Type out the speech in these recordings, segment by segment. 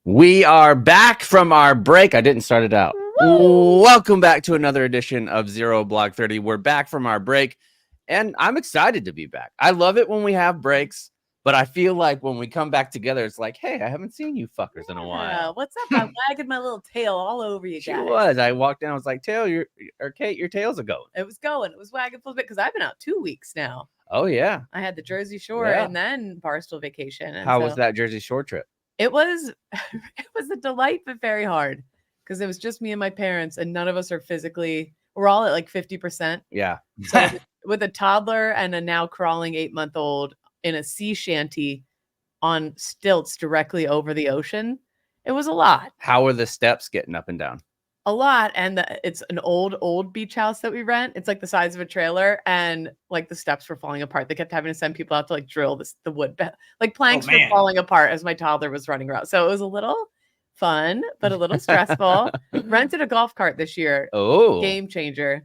We are back from our break. I didn't start it out. Woo! Welcome back to another edition of Zero Block 30. We're back from our break, and I'm excited to be back. I love it when we have breaks, but I feel like when we come back together, it's like, hey, I haven't seen you fuckers in a while. What's up? I wagged my little tail all over you guys. She was. I walked in. I was like, Kate, your tail's a going. It was going. It was wagging full bit because I've been out 2 weeks now. Oh, yeah. I had the Jersey Shore and then Barstool vacation. And How was that Jersey Shore trip? It was a delight, but very hard because it was just me and my parents, and none of us are we're all at like 50%. Yeah. So with a toddler and a now crawling 8-month-old in a sea shanty on stilts directly over the ocean, it was a lot. How were the steps getting up and down? A lot. And it's an old beach house that we rent. It's like the size of a trailer, and like the steps were falling apart. They kept having to send people out to like drill the wood. Like planks were falling apart as my toddler was running around. So it was a little fun, but a little stressful. Rented a golf cart this year. Oh, game changer.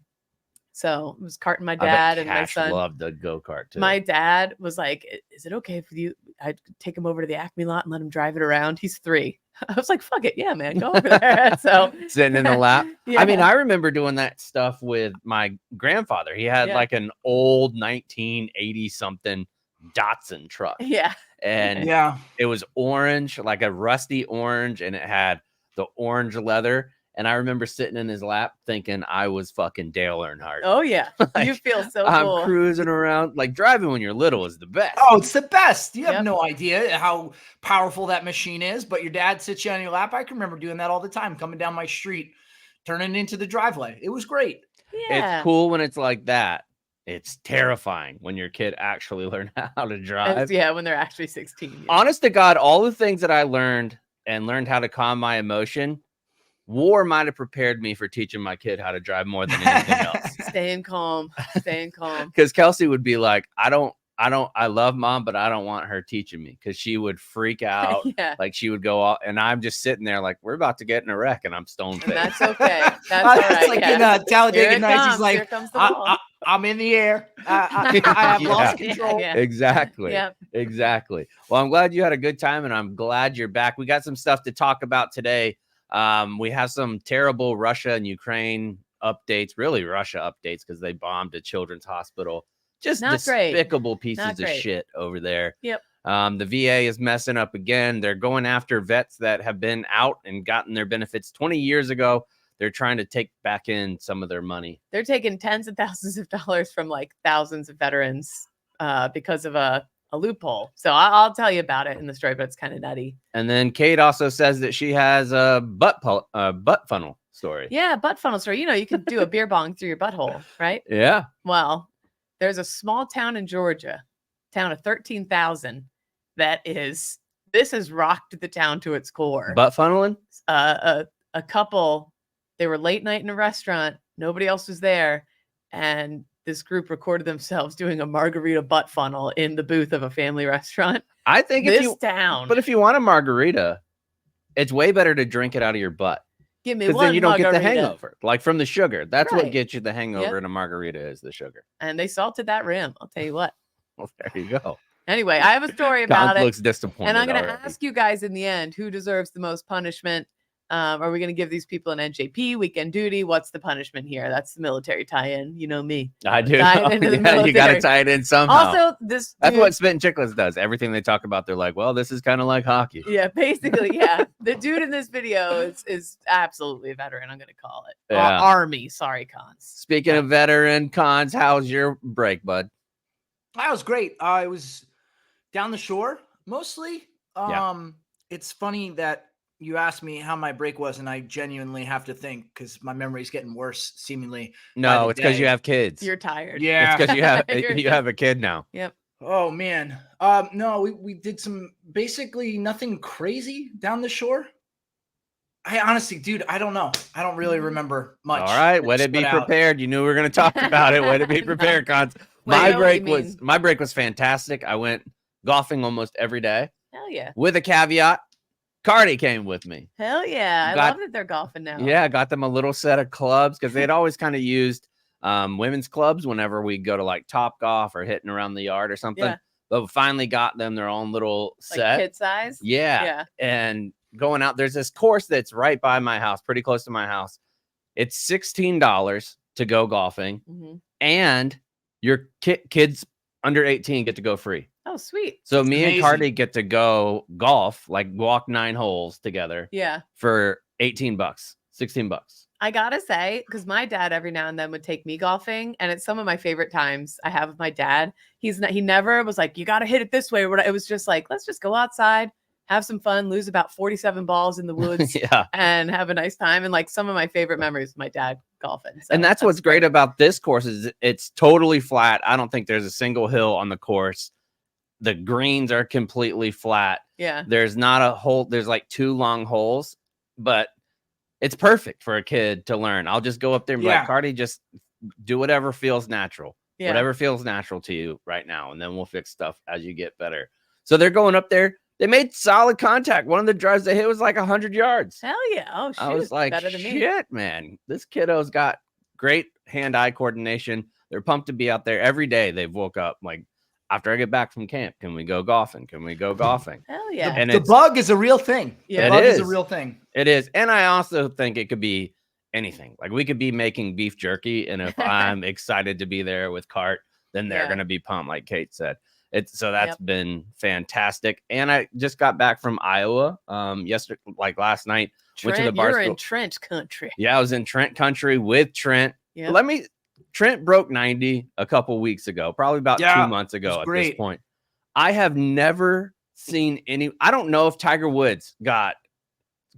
So I was carting my dad and my son. Loved the go-kart too. My dad was like, is it okay for you? I'd take him over to the Acme lot and let him drive it around. He's 3. I was like, fuck it. Yeah, man, go over there. So sitting in the lap. Yeah. I mean, I remember doing that stuff with my grandfather. He had like an old 1980 something Datsun truck. Yeah. And it was orange, like a rusty orange, and it had the orange leather. And I remember sitting in his lap thinking I was fucking Dale Earnhardt. Oh, yeah. Like, you feel so I'm cool. cruising around. Like, driving when you're little is the best. Oh, it's the best. You have no idea how powerful that machine is, but your dad sits you on your lap. I can remember doing that all the time, coming down my street, turning into the driveway. It was great. Yeah. It's cool when it's like that. It's terrifying when your kid actually learned how to drive. When they're actually 16. Yeah. Honest to God, all the things that I learned how to calm my emotion, war might have prepared me for teaching my kid how to drive more than anything else. Staying calm. Because Kelsey would be like, I love mom, but I don't want her teaching me, because she would freak out. Like she would go off, and I'm just sitting there like, we're about to get in a wreck, and I'm stone faced. That's okay. That's all right. It's like in Talladega Nights. He's like, I'm in the air. I have lost control. Exactly. Exactly. Well, I'm glad you had a good time, and I'm glad you're back. We got some stuff to talk about today. We have some terrible Russia and Ukraine updates, really Russia updates, because they bombed a children's hospital. Just not despicable pieces of shit over there. Yep. The VA is messing up again. They're going after vets that have been out and gotten their benefits 20 years ago. They're trying to take back in some of their money. They're taking tens of thousands of dollars from like thousands of veterans because of a loophole. So I'll tell you about it in the story, but it's kind of nutty. And then Kate also says that she has a butt funnel story. Yeah, butt funnel story. You know, you could do a beer bong through your butthole, right? Yeah. Well, there's a small town in Georgia, town of 13,000, this has rocked the town to its core. Butt funneling? A couple, they were late night in a restaurant. Nobody else was there. And this group recorded themselves doing a margarita butt funnel in the booth of a family restaurant. I think But if you want a margarita, it's way better to drink it out of your butt. Give me because one then you don't margarita. get the hangover, like from the sugar. That's Right. what gets you the hangover in a margarita, is the sugar. And they salted that rim. I'll tell you what. Well, there you go. Anyway, I have a story about it. Looks disappointed. And I'm going to ask you guys in the end, who deserves the most punishment? Are we going to give these people an NJP, weekend duty? What's the punishment here? That's the military tie-in. You know me. I do. Tie it into the You military. got to tie it in somehow. Also, that's what Spittin Chiclets does. Everything they talk about, they're like, well, this is kind of like hockey. Yeah, basically, yeah. The dude in this video is absolutely a veteran, I'm going to call it. Yeah. Army, sorry, Cons. Speaking of veteran, Cons, how's your break, bud? That was great. I was down the shore mostly. It's funny that you asked me how my break was, and I genuinely have to think, because my memory's getting worse, seemingly. No, it's because you have kids. You're tired. Yeah. It's because you have a kid now. Yep. Oh, man. No, we did basically nothing crazy down the shore. I honestly, dude, I don't know. I don't really remember much. All right, way to be prepared. You knew we were going to talk about it. Way to be prepared, Cons. My break was fantastic. I went golfing almost every day. Hell yeah. With a caveat. Cardi came with me. Hell yeah. I love that they're golfing now. Yeah, I got them a little set of clubs, because they had always kind of used women's clubs whenever we go to like Top Golf or hitting around the yard or something. Yeah. But we finally got them their own little set. Like kid size? Yeah. And going out. There's this course that's right by my house, pretty close to my house. It's $16 to go golfing, and your kids under 18 get to go free. Oh, sweet. So That's me amazing. and Cardi get to go golf, like walk 9 holes together. Yeah. For $18, $16. I gotta say, because my dad every now and then would take me golfing, and it's some of my favorite times I have with my dad. He never was like, you gotta hit it this way. It was just like, let's just go outside, have some fun, lose about 47 balls in the woods, and have a nice time. And like some of my favorite memories with my dad golfing. So and that's what's great about this course is it's totally flat. I don't think there's a single hill on the course. The greens are completely flat. Yeah. There's not a hole. There's like 2 long holes, but it's perfect for a kid to learn. I'll just go up there and be like, Cardi, just do whatever feels natural. Yeah. Whatever feels natural to you right now. And then we'll fix stuff as you get better. So they're going up there. They made solid contact. One of the drives they hit was like 100 yards. Hell yeah. Oh, shoot. I was like, better than shit, man. This kiddo's got great hand-eye coordination. They're pumped to be out there every day. They've woke up like, after I get back from camp, can we go golfing? Can we go golfing? Hell yeah. And the bug is a real thing. Yeah. The bug is a real thing. It is. And I also think it could be anything. Like we could be making beef jerky. And if I'm excited to be there with Cart, then they're going to be pumped, like Kate said. So that's been fantastic. And I just got back from Iowa yesterday, like last night. Trent, went to the bar. You're in Trent country. Yeah, I was in Trent country with Trent. Yep. Trent broke 90 a couple weeks ago, probably about 2 months ago at this point. I have never seen I don't know if Tiger Woods got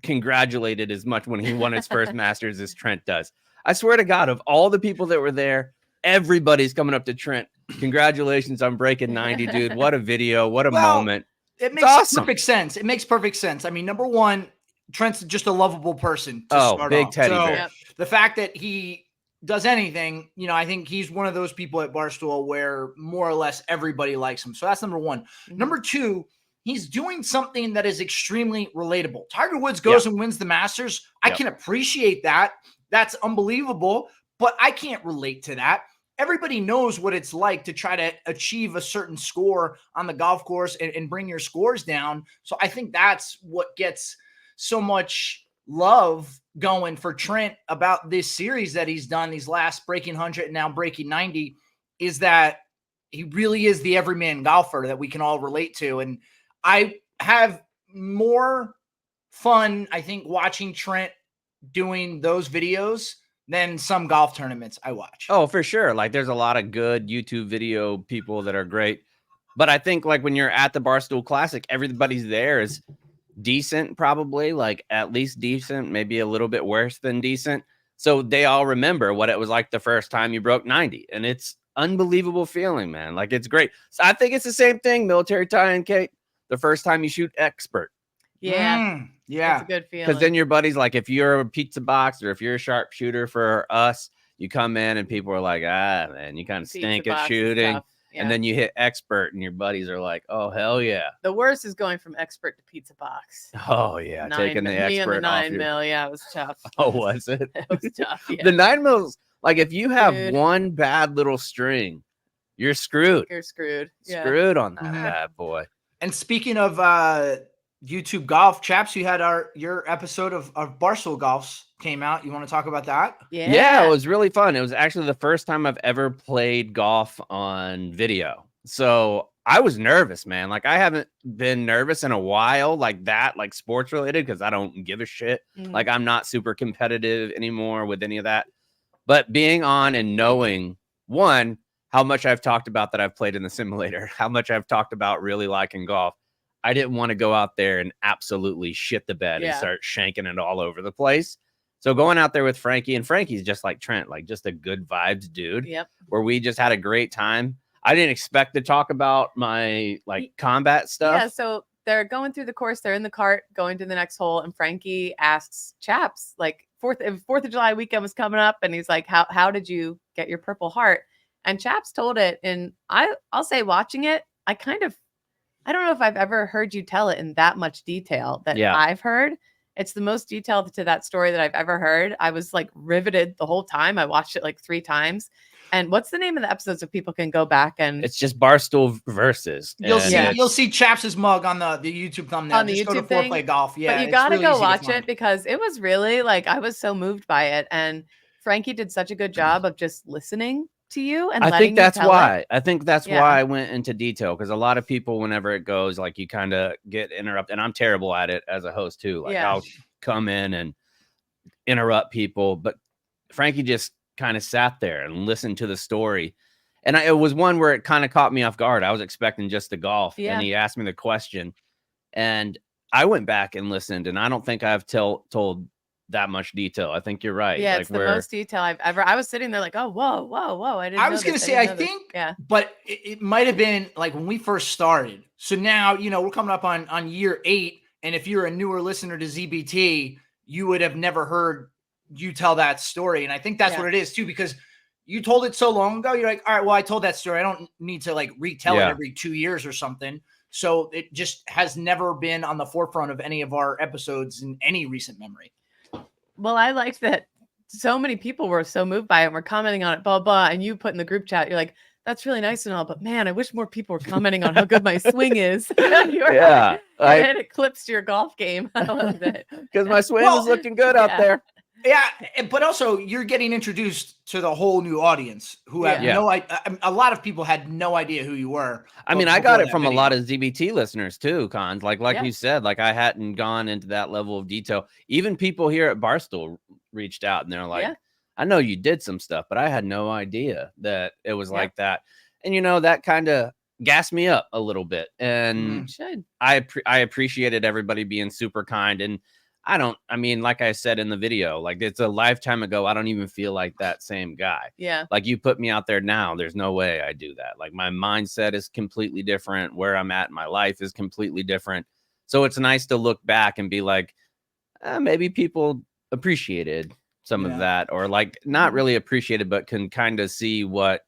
congratulated as much when he won his first Masters as Trent does. I swear to God, of all the people that were there, everybody's coming up to Trent. Congratulations on breaking 90, dude. What a video. What a moment. It makes perfect sense. It makes perfect sense. I mean, number one, Trent's just a lovable person to start big off. teddy bear. The fact that he does anything, I think he's one of those people at Barstool where more or less everybody likes him. So that's number one. Number two, he's doing something that is extremely relatable. Tiger Woods goes and wins the Masters. I can appreciate that. That's unbelievable, but I can't relate to that. Everybody knows what it's like to try to achieve a certain score on the golf course and bring your scores down. So I think that's what gets so much love going for Trent about this series that he's done, these last breaking 100 and now breaking 90, is that he really is the everyman golfer that we can all relate to. And I have more fun, I think, watching Trent doing those videos than some golf tournaments I watch. Oh, for sure. Like there's a lot of good YouTube video people that are great. But I think like when you're at the Barstool Classic, everybody's there is decent, probably like at least decent, maybe a little bit worse than decent. So they all remember what it was like the first time you broke 90. And it's unbelievable feeling, man. Like it's great. So I think it's the same thing, military tie and Kate. The first time you shoot expert. Yeah. Yeah. It's a good feeling. Because then your buddies, like if you're a pizza box or if you're a sharpshooter for us, you come in and people are like, man, you kind of stink at shooting. Yeah. And then you hit expert and your buddies are like, oh, hell yeah. The worst is going from expert to pizza box. Oh, yeah. Taking the expert me and the 9 off mil. Yeah, it was tough. Oh, was it? It was tough. Yeah. The 9 mils, like if you have one bad little string, you're screwed. You're screwed. Screwed on that bad boy. And speaking of YouTube golf, Chaps, you had your episode of Barstool Golfs came out. You want to talk about that? Yeah, it was really fun. It was actually the first time I've ever played golf on video. So I was nervous, man. Like I haven't been nervous in a while like that, like sports related, because I don't give a shit. Like I'm not super competitive anymore with any of that. But being on and knowing, one, how much I've talked about that I've played in the simulator, how much I've talked about really liking golf. I didn't want to go out there and absolutely shit the bed and start shanking it all over the place. So going out there with Frankie, and Frankie's just like Trent, like just a good vibes dude, where we just had a great time. I didn't expect to talk about my like combat stuff. Yeah, so they're going through the course. They're in the cart going to the next hole. And Frankie asks Chaps, like 4th of July weekend was coming up. And he's like, how did you get your Purple Heart? And Chaps told it. And I'll say watching it, I don't know if I've ever heard you tell it in that much detail that I've heard. It's the most detailed to that story that I've ever heard. I was like riveted the whole time. I watched it like 3 times. And what's the name of the episodes so people can go back and It's just Barstool versus. You'll see Chaps' mug on the YouTube thumbnail. On the just YouTube go to thing? Foreplay Golf. Yeah, but you it's gotta really go easy to watch find. it because it was really like I was so moved by it. And Frankie did such a good job of just listening to you and I think that's why. it. I think that's Yeah. why I went into detail, because a lot of people, whenever it goes, like you kind of get interrupted, and I'm terrible at it as a host too. Like I'll come in and interrupt people, but Frankie just kind of sat there and listened to the story. And it was one where it kind of caught me off guard. I was expecting just the golf, and he asked me the question, and I went back and listened, and I don't think I've told that much detail. I think you're right. Yeah, like it's the most detail I've ever. I was sitting there like, oh, whoa. I was going to say, I think, but it might have been like when we first started. So now, we're coming up on year 8. And if you're a newer listener to ZBT, you would have never heard you tell that story. And I think that's what it is too, because you told it so long ago. You're like, all right, well, I told that story. I don't need to like retell it every 2 years or something. So it just has never been on the forefront of any of our episodes in any recent memory. Well, I liked that so many people were so moved by it and were commenting on it, blah, blah. And you put in the group chat, you're like, that's really nice and all, but man, I wish more people were commenting on how good my swing is. And it eclipsed your golf game a little bit. Because my swing was looking good out there. Yeah, but also you're getting introduced to the whole new audience who have no idea. A lot of people had no idea who you were. I mean, I got it from a lot of ZBT listeners too, Cons. Like you said, like I hadn't gone into that level of detail. Even people here at Barstool reached out and they're like, I know you did some stuff, but I had no idea that it was like that. And that kind of gassed me up a little bit. And I appreciated everybody being super kind. And I mean, like I said in the video, like it's a lifetime ago. I don't even feel like that same guy. Yeah. Like you put me out there now, there's no way I do that. Like my mindset is completely different. Where I'm at in my life is completely different. So it's nice to look back and be like, maybe people appreciated some of that, or like not really appreciated, but can kind of see what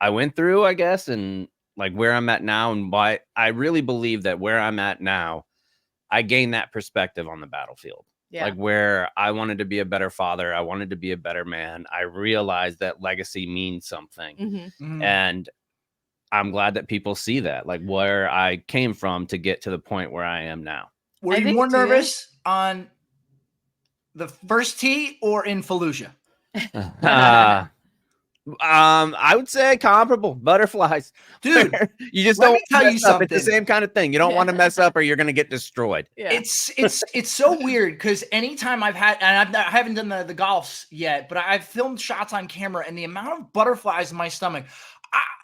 I went through, I guess. And like where I'm at now, and why I really believe that where I'm at now, I gained that perspective on the battlefield. Like where I wanted to be a better father. I wanted to be a better man. I realized that legacy means something. And I'm glad that people see that, like where I came from to get to the point where I am now. Were you more nervous on the first tee or in Fallujah? I would say comparable. Butterflies, dude. You just don't tell you something. It's the same kind of thing. You don't want to mess up, or you're gonna get destroyed. It's so weird because anytime I've had, and I haven't done the golfs yet, but I've filmed shots on camera, and the amount of butterflies in my stomach.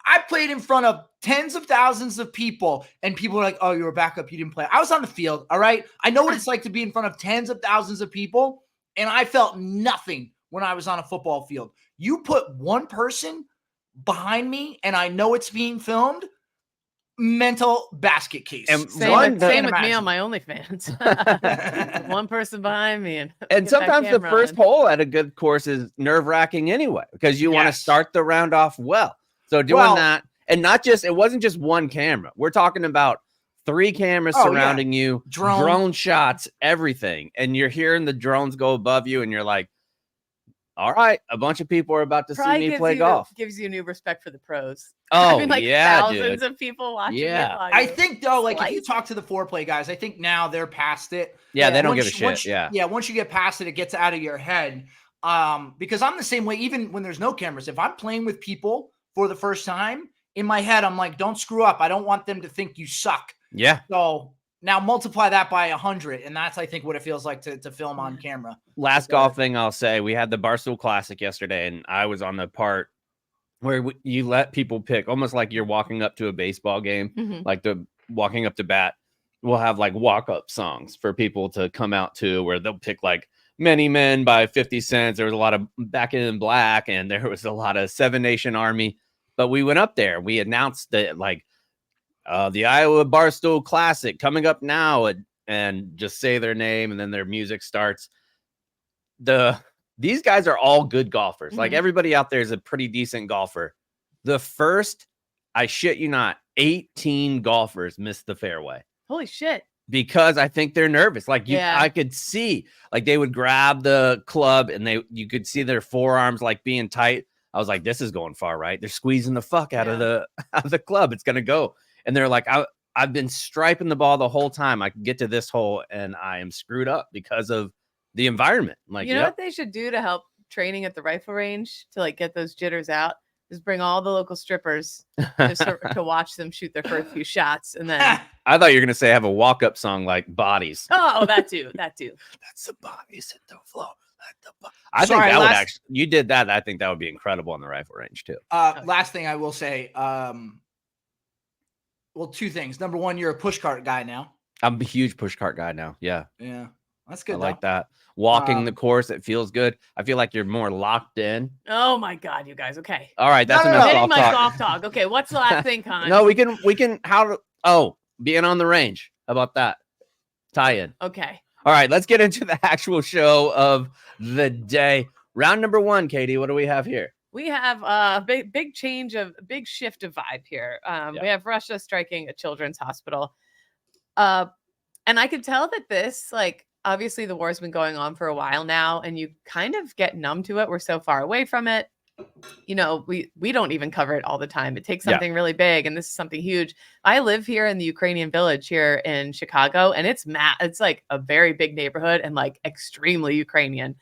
I played in front of tens of thousands of people, and people were like, "Oh, you were backup. You didn't play." I was on the field. All right, I know what it's like to be in front of tens of thousands of people, and I felt nothing when I was on a football field. You put one person behind me and I know it's being filmed, mental basket case. And same with me on my OnlyFans. One person behind me. And sometimes the first hole at a good course is nerve-wracking anyway, because you want to start the round off well. So doing that, and it wasn't just one camera. We're talking about 3 cameras surrounding you, drone shots, everything. And you're hearing the drones go above you and you're like, all right, a bunch of people are about to see me play golf. Gives you new respect for the pros. Oh, I mean, like thousands of people watching. Yeah, I think though, like if you talk to the foreplay guys, I think now they're past it. Yeah, they don't give a shit. Once you get past it, it gets out of your head. Because I'm the same way. Even when there's no cameras, if I'm playing with people for the first time, in my head, I'm like, don't screw up. I don't want them to think you suck. Yeah. So now multiply that by 100, and that's, I think, what it feels like to film on camera. Last golf thing I'll say, we had the Barstool Classic yesterday, and I was on the part where you let people pick, almost like you're walking up to a baseball game, like walking up to bat. We'll have like walk-up songs for people to come out to, where they'll pick like Many Men by 50 Cent. There was a lot of Back in Black, and there was a lot of Seven Nation Army. But we went up there, we announced that like, the Iowa Barstool Classic coming up now, and just say their name, and then their music starts. These guys are all good golfers. Like everybody out there is a pretty decent golfer. The first, I shit you not, 18 golfers missed the fairway. Holy shit. Because I think they're nervous. Like I could see, like they would grab the club and you could see their forearms like being tight. I was like, this is going far right. They're squeezing the fuck out of the club. It's gonna go. And they're like, I've been striping the ball the whole time. I can get to this hole, and I am screwed up because of the environment. I'm like, you know what they should do to help training at the rifle range to like get those jitters out? Is bring all the local strippers to watch them shoot their first few shots, and then I thought you were gonna say have a walk-up song like Bodies. Oh, that too. That's the bodies hit the floor. I think that would actually. You did that. I think that would be incredible on the rifle range too. Last thing I will say. Well, two things. Number one, you're a push cart guy now. I'm a huge push cart guy now. Yeah. That's good. I like that. Walking the course, it feels good. I feel like you're more locked in. Oh my God, you guys. Okay. All right, that's enough hitting my golf talk. Okay, what's the last thing, Con? No, we can being on the range. How about that? Tie in. Okay. All right, let's get into the actual show of the day. Round number 1, Katie. What do we have here? We have a big shift of vibe here. We have Russia striking a children's hospital. And I could tell that this, like, obviously the war's been going on for a while now, and you kind of get numb to it. We're so far away from it. You know, we don't even cover it all the time. It takes something really big, and this is something huge. I live here in the Ukrainian village here in Chicago, and it's like a very big neighborhood and like extremely Ukrainian.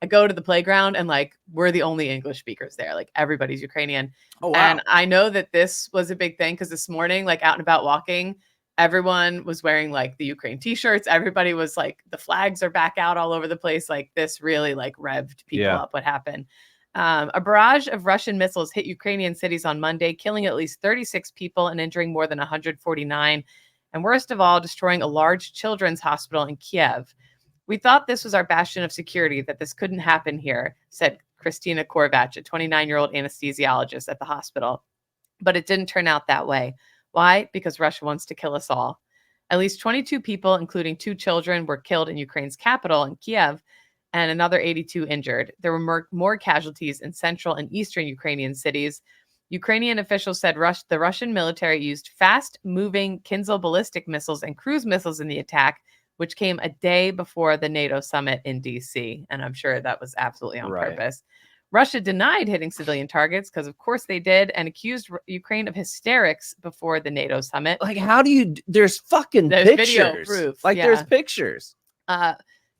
I go to the playground and like we're the only English speakers there. Like everybody's Ukrainian. Oh, wow. And I know that this was a big thing because this morning, like out and about walking, everyone was wearing like the Ukraine t-shirts. Everybody was like, the flags are back out all over the place. Like this really like revved people up. What happened? A barrage of Russian missiles hit Ukrainian cities on Monday, killing at least 36 people and injuring more than 149. And worst of all, destroying a large children's hospital in Kiev. We thought this was our bastion of security, that this couldn't happen here, said Christina Korvach, a 29-year-old anesthesiologist at the hospital. But it didn't turn out that way. Why? Because Russia wants to kill us all. At least 22 people, including 2 children, were killed in Ukraine's capital, in Kiev, and another 82 injured. There were more casualties in central and eastern Ukrainian cities. Ukrainian officials said the Russian military used fast-moving Kinzhal ballistic missiles and cruise missiles in the attack, which came a day before the NATO summit in D.C., and I'm sure that was absolutely on purpose. Russia denied hitting civilian targets, because of course they did, and accused Ukraine of hysterics before the NATO summit. Like, how do you... There's pictures. Video proof. Like, there's pictures.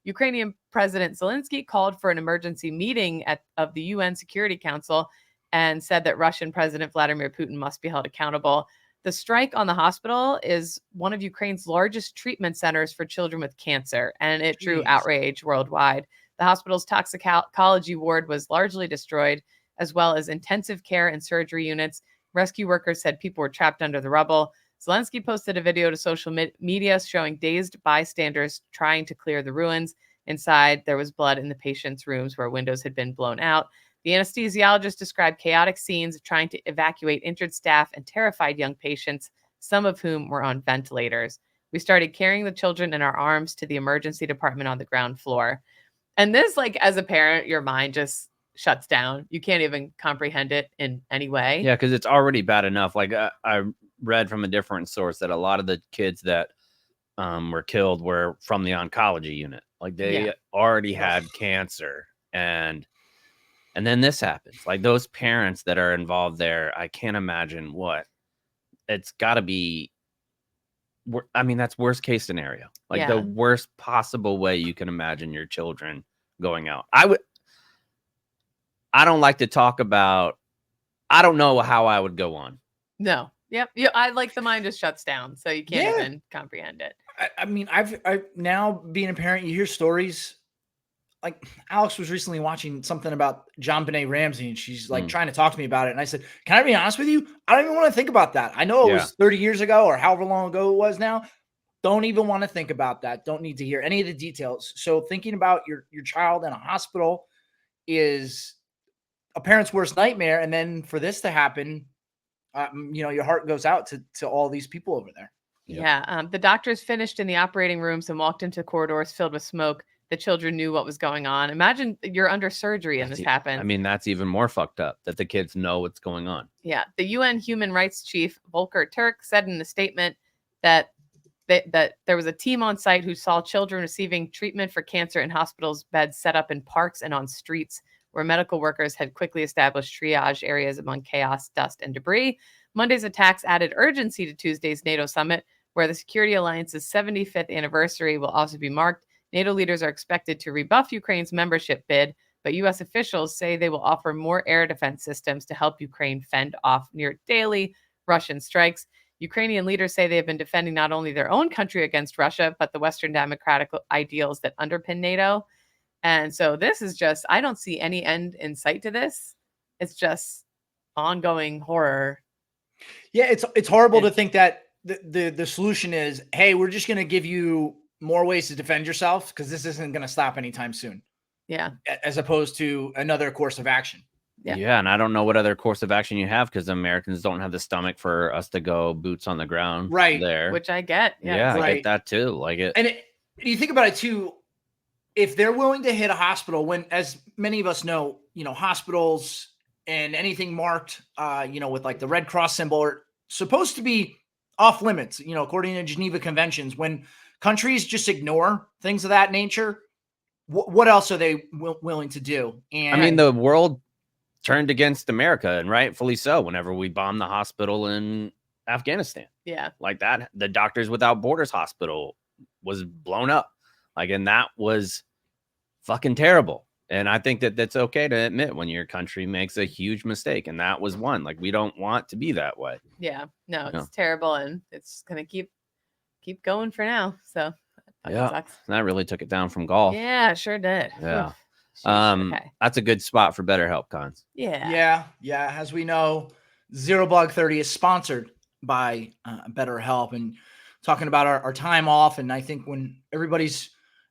Ukrainian President Zelensky called for an emergency meeting of the UN Security Council and said that Russian President Vladimir Putin must be held accountable. The strike on the hospital is one of Ukraine's largest treatment centers for children with cancer, and it drew outrage worldwide. The hospital's toxicology ward was largely destroyed, as well as intensive care and surgery units. Rescue workers said people were trapped under the rubble. Zelensky posted a video to social media showing dazed bystanders trying to clear the ruins. Inside, there was blood in the patients' rooms where windows had been blown out. The anesthesiologist described chaotic scenes of trying to evacuate injured staff and terrified young patients, some of whom were on ventilators. We started carrying the children in our arms to the emergency department on the ground floor. And this, like, as a parent, your mind just shuts down. You can't even comprehend it in any way. Yeah, because it's already bad enough. Like, I read from a different source that a lot of the kids that were killed were from the oncology unit. Like, they already had cancer. And then this happens. Like, those parents that are involved there, I can't imagine what. It's got to be. I mean, that's worst case scenario. Like the worst possible way you can imagine your children going out. I don't like to talk about. I don't know how I would go on. No. Yep. Yeah. I like the mind just shuts down, so you can't even comprehend it. I mean, I've now being a parent, you hear stories. Like Alex was recently watching something about John Benet Ramsey, and she's like trying to talk to me about it. And I said, can I be honest with you? I don't even want to think about that. I know it was 30 years ago or however long ago it was now. Don't even want to think about that. Don't need to hear any of the details. So thinking about your child in a hospital is a parent's worst nightmare. And then for this to happen, your heart goes out to all these people over there. Yeah. The doctors finished in the operating rooms and walked into corridors filled with smoke. The children knew what was going on. Imagine you're under surgery and this happens. I mean, that's even more fucked up that the kids know what's going on. Yeah. The UN Human Rights Chief, Volker Turk, said in a statement that there was a team on site who saw children receiving treatment for cancer in hospitals beds set up in parks and on streets. where medical workers had quickly established triage areas among chaos, dust, and debris. Monday's attacks added urgency to Tuesday's NATO summit, where the Security Alliance's 75th anniversary will also be marked. NATO leaders are expected to rebuff Ukraine's membership bid, but U.S. officials say they will offer more air defense systems to help Ukraine fend off near daily Russian strikes. Ukrainian leaders say they have been defending not only their own country against Russia, but the Western democratic ideals that underpin NATO. And so this is just, I don't see any end in sight to this. It's just ongoing horror. Yeah, it's horrible to think that the solution is, hey, we're just going to give you more ways to defend yourself because this isn't going to stop anytime soon. Yeah. As opposed to another course of action. Yeah. And I don't know what other course of action you have because Americans don't have the stomach for us to go boots on the ground there. Which I get. Yeah, I get that too. Like it. And you think about it too, if they're willing to hit a hospital when, as many of us know, hospitals and anything marked, with like the Red Cross symbol are supposed to be off limits, according to Geneva Conventions. When countries just ignore things of that nature, what else are they willing to do? And I mean, the world turned against America, and rightfully so, whenever we bombed the hospital in Afghanistan. Yeah. Like that, the Doctors Without Borders hospital was blown up. And that was fucking terrible. And I think that that's okay to admit when your country makes a huge mistake. And that was one. Like, we don't want to be that way. Yeah. No, it's terrible. And it's going to keep going for now. So sucks. That really took it down from golf. Yeah, it sure did. Yeah. Okay. That's a good spot for BetterHelp, Cons. Yeah. As we know, Zero Blog 30 is sponsored by BetterHelp, and talking about our time off. And I think when everybody's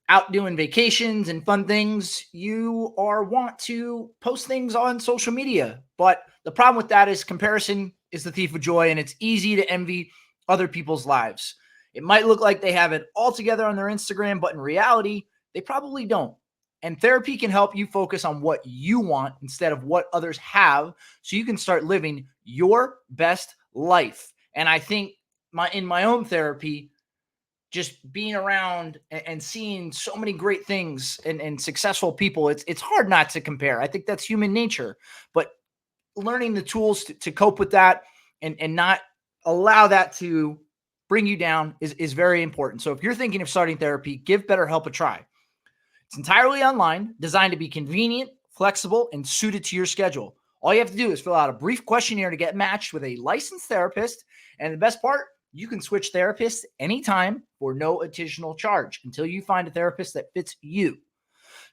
out doing vacations and fun things, you want to post things on social media. But the problem with that is comparison is the thief of joy, and it's easy to envy other people's lives. It might look like they have it all together on their Instagram, but in reality, they probably don't. And therapy can help you focus on what you want instead of what others have, so you can start living your best life. And I think in my own therapy, just being around and seeing so many great things and successful people, it's hard not to compare. I think that's human nature, but learning the tools to cope with that and not allow that to bring you down is very important. So if you're thinking of starting therapy, give BetterHelp a try. It's entirely online, designed to be convenient, flexible, and suited to your schedule. All you have to do is fill out a brief questionnaire to get matched with a licensed therapist. And the best part, you can switch therapists anytime for no additional charge until you find a therapist that fits you.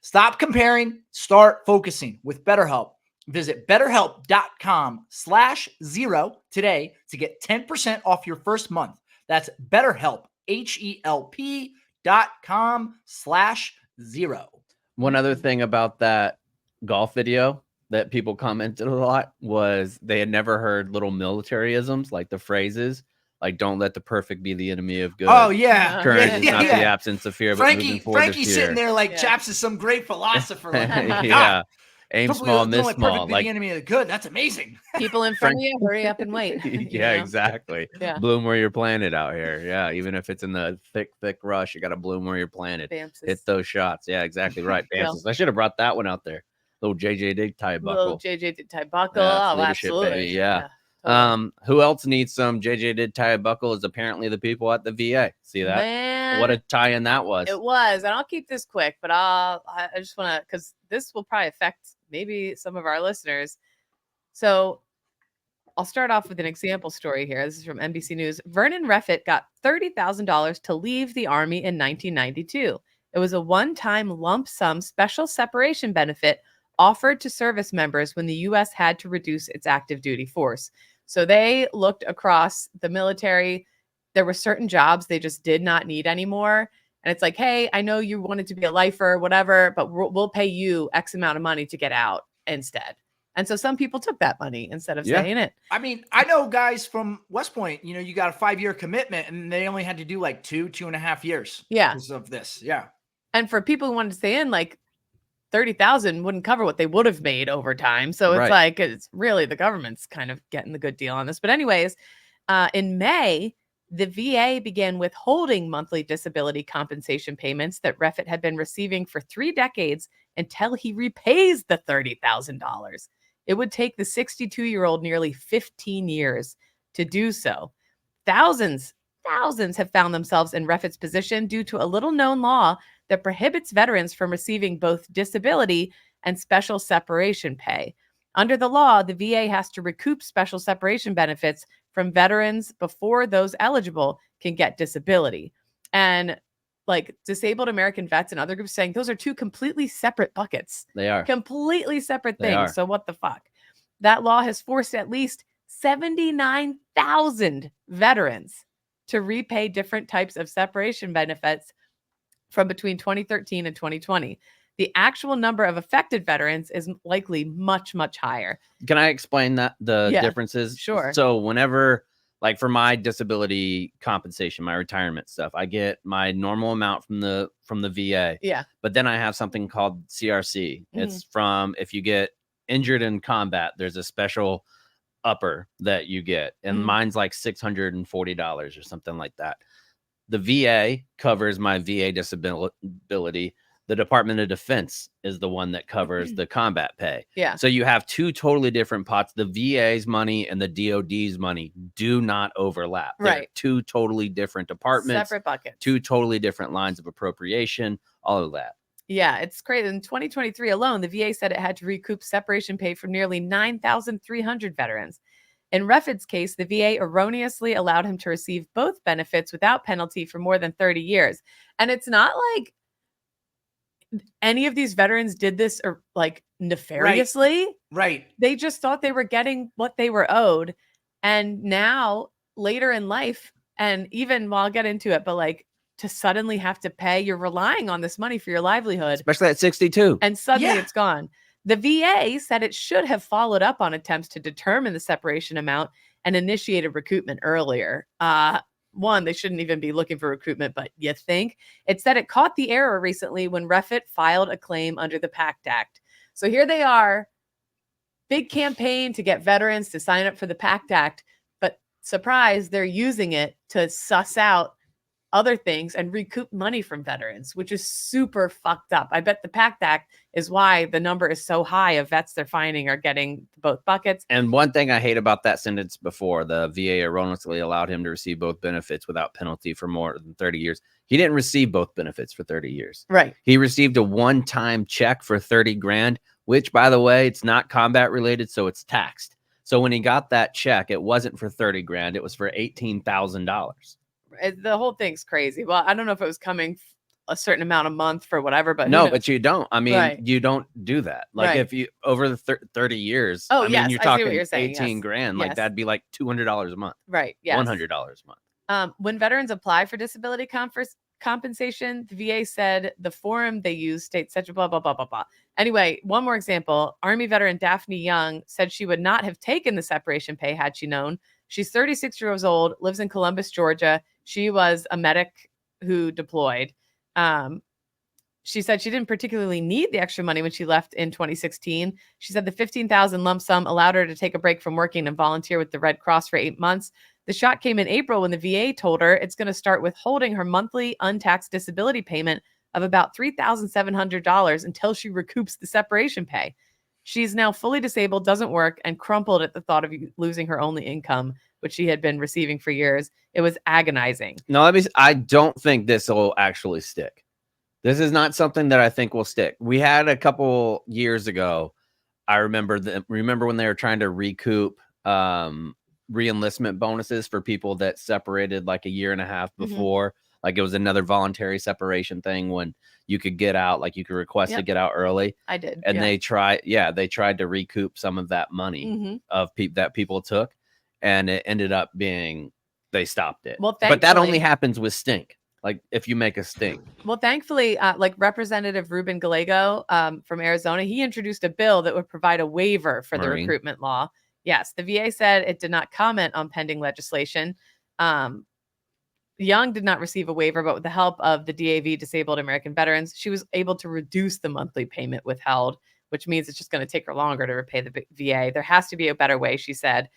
Stop comparing, start focusing with BetterHelp. Visit BetterHelp.com/0 today to get 10% off your first month. That's BetterHelp, HELP.com/0. One other thing about that golf video that people commented a lot was they had never heard little militaryisms, like the phrases, like "Don't let the perfect be the enemy of good." Oh yeah, courage is not the absence of fear, but moving forward. Frankie's sitting there like Chaps is some great philosopher. Yeah, aim small, miss small. Like the enemy of the good. That's amazing. People in front of you, hurry up and wait. Yeah, exactly. Yeah. Bloom where you're planted out here. Yeah, even if it's in the thick rush, you got to bloom where you're planted. Bamses. Hit those shots. Yeah, exactly right. Bamses. I should have brought that one out there. Little JJ Dig tie buckle. Little JJ Dig tie buckle. Oh, absolutely. Baby. Yeah. Who else needs some JJ Did tie buckle is apparently the people at the VA. See that? Man, what a tie-in that was. It was. And I'll keep this quick, but I just want to, because this will probably affect maybe some of our listeners. So I'll start off with an example story here. This is from NBC News. Vernon Reffitt got $30,000 to leave the Army in 1992. It was a one-time lump sum special separation benefit offered to service members when the U.S. had to reduce its active duty force. So they looked across the military. There were certain jobs they just did not need anymore. And it's like, hey, I know you wanted to be a lifer, whatever, but we'll pay you X amount of money to get out instead. And so some people took that money instead of staying in. I mean, I know guys from West Point, you got a 5-year commitment and they only had to do like 2.5 years. Yeah. Because of this. Yeah. And for people who wanted to stay in, like, 30,000 wouldn't cover what they would have made over time. So it's like, it's really the government's kind of getting the good deal on this. But anyways, in May, the VA began withholding monthly disability compensation payments that Refit had been receiving for 3 decades until he repays the $30,000. It would take the 62-year-old nearly 15 years to do so. Thousands have found themselves in Refit's position due to a little-known law that prohibits veterans from receiving both disability and special separation pay. Under the law, the VA has to recoup special separation benefits from veterans before those eligible can get disability. And like disabled American vets and other groups saying those are two completely separate buckets. They are. Completely separate They things. are. So what the fuck? That law has forced at least 79,000 veterans to repay different types of separation benefits from between 2013 and 2020. The actual number of affected veterans is likely much, much higher. Can I explain the differences? Sure. So whenever, like for my disability compensation, my retirement stuff, I get my normal amount from the VA. Yeah. But then I have something called CRC. It's from if you get injured in combat, there's a special upper that you get. And mine's like $640 or something like that. The VA covers my VA disability. The Department of Defense is the one that covers the combat pay. Yeah. So you have two totally different pots. The VA's money and the DOD's money do not overlap. Right. They're two totally different departments. Separate buckets. Two totally different lines of appropriation, all of that. Yeah, it's crazy. In 2023 alone, the VA said it had to recoup separation pay for nearly 9,300 veterans. In Refit's case, the VA erroneously allowed him to receive both benefits without penalty for more than 30 years. And it's not like any of these veterans did this or like nefariously. Right. They just thought they were getting what they were owed. And now later in life, and even well, I'll get into it, but like to suddenly have to pay, you're relying on this money for your livelihood. Especially at 62. And suddenly it's gone. The VA said it should have followed up on attempts to determine the separation amount and initiated recoupment earlier. One, they shouldn't even be looking for recoupment, but you think? It said it caught the error recently when Refit filed a claim under the PACT Act. So here they are, big campaign to get veterans to sign up for the PACT Act, but surprise, they're using it to suss out other things and recoup money from veterans, which is super fucked up. I bet the PACT Act is why the number is so high of vets they're finding are getting both buckets. And one thing I hate about that sentence before, the VA erroneously allowed him to receive both benefits without penalty for more than 30 years. He didn't receive both benefits for 30 years. Right. He received a one-time check for 30 grand, which by the way, it's not combat related, so it's taxed. So when he got that check, it wasn't for 30 grand, it was for $18,000. The whole thing's crazy. Well, I don't know if it was coming a certain amount a month for whatever, but no, but you don't. I mean, you don't do that. Like Right. if you over the 30 years, Oh, I mean, yes, you're I see what talking you're saying, 18 yes. grand. Like Yes. that'd be like $200 a month, right. Yes. $100 a month. When veterans apply for disability compensation, the VA said the form they use states such a blah, blah, blah, blah, blah. Anyway, one more example. Army veteran Daphne Young said she would not have taken the separation pay had she known. She's 36 years old, lives in Columbus, Georgia. She was a medic who deployed. She said she didn't particularly need the extra money when she left in 2016. She said the $15,000 lump sum allowed her to take a break from working and volunteer with the Red Cross for 8 months. The shock came in April when the VA told her it's going to start withholding her monthly untaxed disability payment of about $3,700 until she recoups the separation pay. She's now fully disabled, doesn't work, and crumpled at the thought of losing her only income, which she had been receiving for years. It was agonizing. No, I don't think this will actually stick. This is not something that I think will stick. We had a couple years ago. I remember when they were trying to recoup re-enlistment bonuses for people that separated like a year and a half before. Like it was another voluntary separation thing when you could get out, like you could request to get out early. I did. And they tried to recoup some of that money of that people took. And it ended up being, they stopped it. Well, but that only happens with stink. Like if you make a stink. Well, thankfully, like Representative Ruben Gallego from Arizona, he introduced a bill that would provide a waiver for the recruitment law. Yes, the VA said it did not comment on pending legislation. Young did not receive a waiver, but with the help of the DAV, Disabled American Veterans, she was able to reduce the monthly payment withheld, which means it's just going to take her longer to repay the VA. There has to be a better way, she said.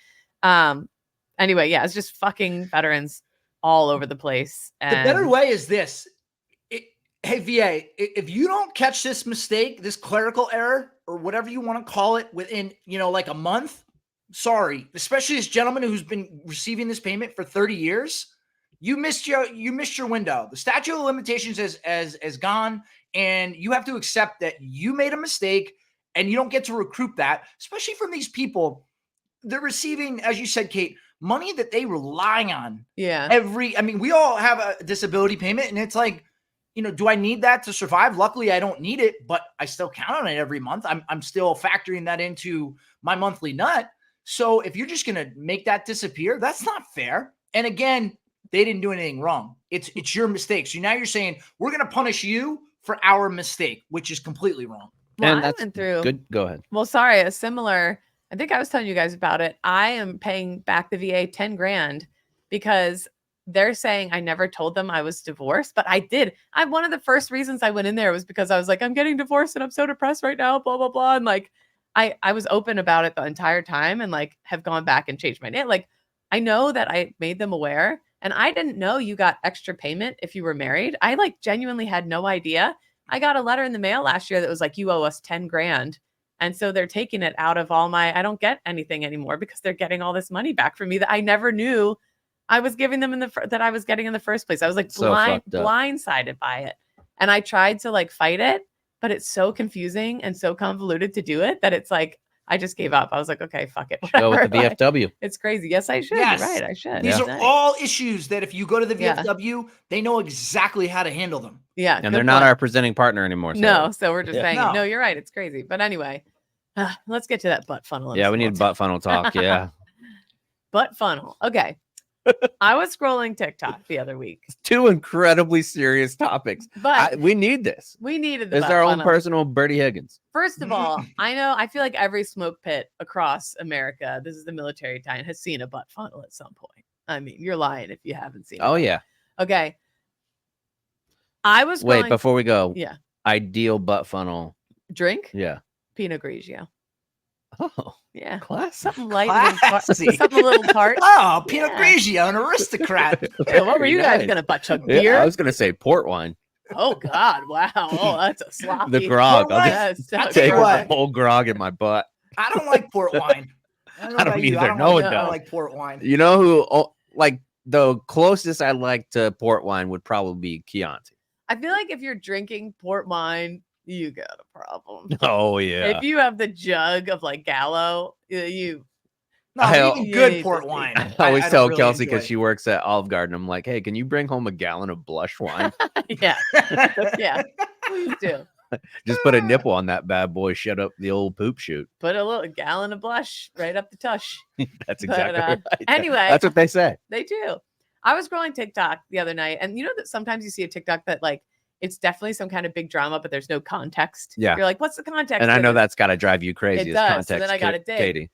Anyway, yeah, it's just fucking veterans all over the place. The better way is this. Hey, VA, if you don't catch this mistake, this clerical error, or whatever you want to call it, within, like a month, sorry, especially this gentleman who's been receiving this payment for 30 years, you missed your window. The statute of limitations has gone, and you have to accept that you made a mistake, and you don't get to recoup that, especially from these people. They're receiving, as you said, Kate, money that they rely on. Yeah. We all have a disability payment, and it's like, do I need that to survive? Luckily, I don't need it, but I still count on it every month. I'm still factoring that into my monthly nut. So if you're just going to make that disappear, that's not fair. And again, they didn't do anything wrong. It's your mistake. So now you're saying we're going to punish you for our mistake, which is completely wrong. Well, I went through. Good. Go ahead. Well, sorry, a similar. I think I was telling you guys about it. I am paying back the VA 10 grand because they're saying I never told them I was divorced, but I did. One of the first reasons I went in there was because I was like, I'm getting divorced and I'm so depressed right now, blah, blah, blah. And like, I was open about it the entire time and like have gone back and changed my name. Like, I know that I made them aware, and I didn't know you got extra payment if you were married. I like genuinely had no idea. I got a letter in the mail last year that was like, you owe us 10 grand. And so they're taking it out of I don't get anything anymore because they're getting all this money back from me that I never knew I was giving them that I was getting in the first place. I was like blindsided by it. And I tried to like fight it, but it's so confusing and so convoluted to do it that it's like, I just gave up. I was like, okay, fuck it. Go with the VFW. It's crazy. Yes, I should. Yes. You're right. I should. These are all issues that if you go to the VFW, they know exactly how to handle them. Yeah. And they're not our presenting partner anymore. So. No. So we're just saying, no, you're right. It's crazy. But anyway, let's get to that butt funnel. Yeah, we need butt funnel talk. Yeah. Butt funnel. Okay. I was scrolling TikTok the other week. Two incredibly serious topics. But we need this. We needed this. It's our own personal Bertie Higgins. First of all, I feel like every smoke pit across America, this is the military tie, has seen a butt funnel at some point. I mean, you're lying if you haven't seen it. Oh, yeah. Okay. I was Wait, before we go. Yeah. Ideal butt funnel. Drink? Yeah. Pinot Grigio. Oh. Yeah. Classy. Something light and something a little tart. Oh, Pinot Grigio, an aristocrat. Yeah, what were you guys going to butt chug beer? Yeah, I was going to say port wine. Oh, God. Wow. Oh, that's a sloppy. The grog. I'll just take the whole grog in my butt. I don't like port wine. I don't either. I like port wine. You know who, like, the closest I like to port wine would probably be Chianti. I feel like if you're drinking port wine, you got a problem. Oh, yeah. If you have the jug of like Gallo, even good port wine. I always tell really Kelsey because she works at Olive Garden. I'm like, hey, can you bring home a gallon of blush wine? Yeah. Yeah. Please do. Just put a nipple on that bad boy. Shut up the old poop chute. Put a little gallon of blush right up the tush. That's exactly right. Anyway. That's what they say. They do. I was scrolling TikTok the other night, and you know that sometimes you see a TikTok that like, it's definitely some kind of big drama, but there's no context. Yeah. You're like, what's the context? And I know that's got to drive you crazy. It does. Context, so then I got to dig. Katie.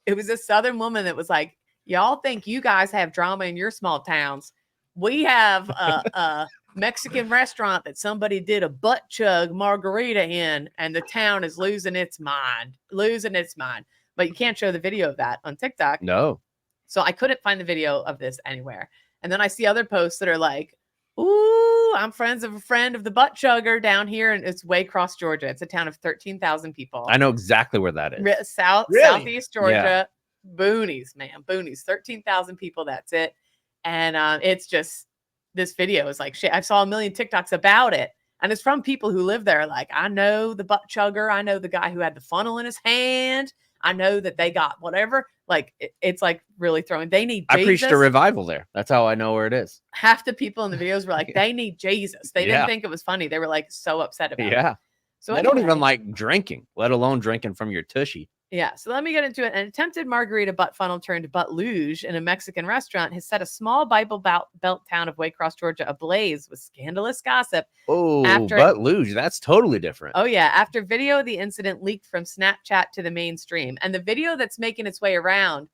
It was a Southern woman that was like, y'all think you guys have drama in your small towns. We have a Mexican restaurant that somebody did a butt chug margarita in, and the town is losing its mind. But you can't show the video of that on TikTok. No. So I couldn't find the video of this anywhere. And then I see other posts that are like, ooh, I'm friends of a friend of the butt chugger down here, and it's Waycross, Georgia. It's a town of 13,000 people. I know exactly where that is. Southeast Georgia, boonies, man, boonies. 13,000 people. That's it. And it's just, this video is like shit. I saw a million TikToks about it, and it's from people who live there. Like, I know the butt chugger. I know the guy who had the funnel in his hand. I know that they got whatever. Like, it's like really throwing. They need Jesus. I preached a revival there. That's how I know where it is. Half the people in the videos were like, they need Jesus. They didn't think it was funny. They were like so upset about it. Yeah. So they don't even like drinking, let alone drinking from your tushy. Yeah. So let me get into it. An attempted margarita butt funnel turned butt luge in a Mexican restaurant has set a small Bible Belt town of Waycross, Georgia, ablaze with scandalous gossip. Oh, butt luge. That's totally different. Oh, yeah. After video of the incident leaked from Snapchat to the mainstream. And the video that's making its way around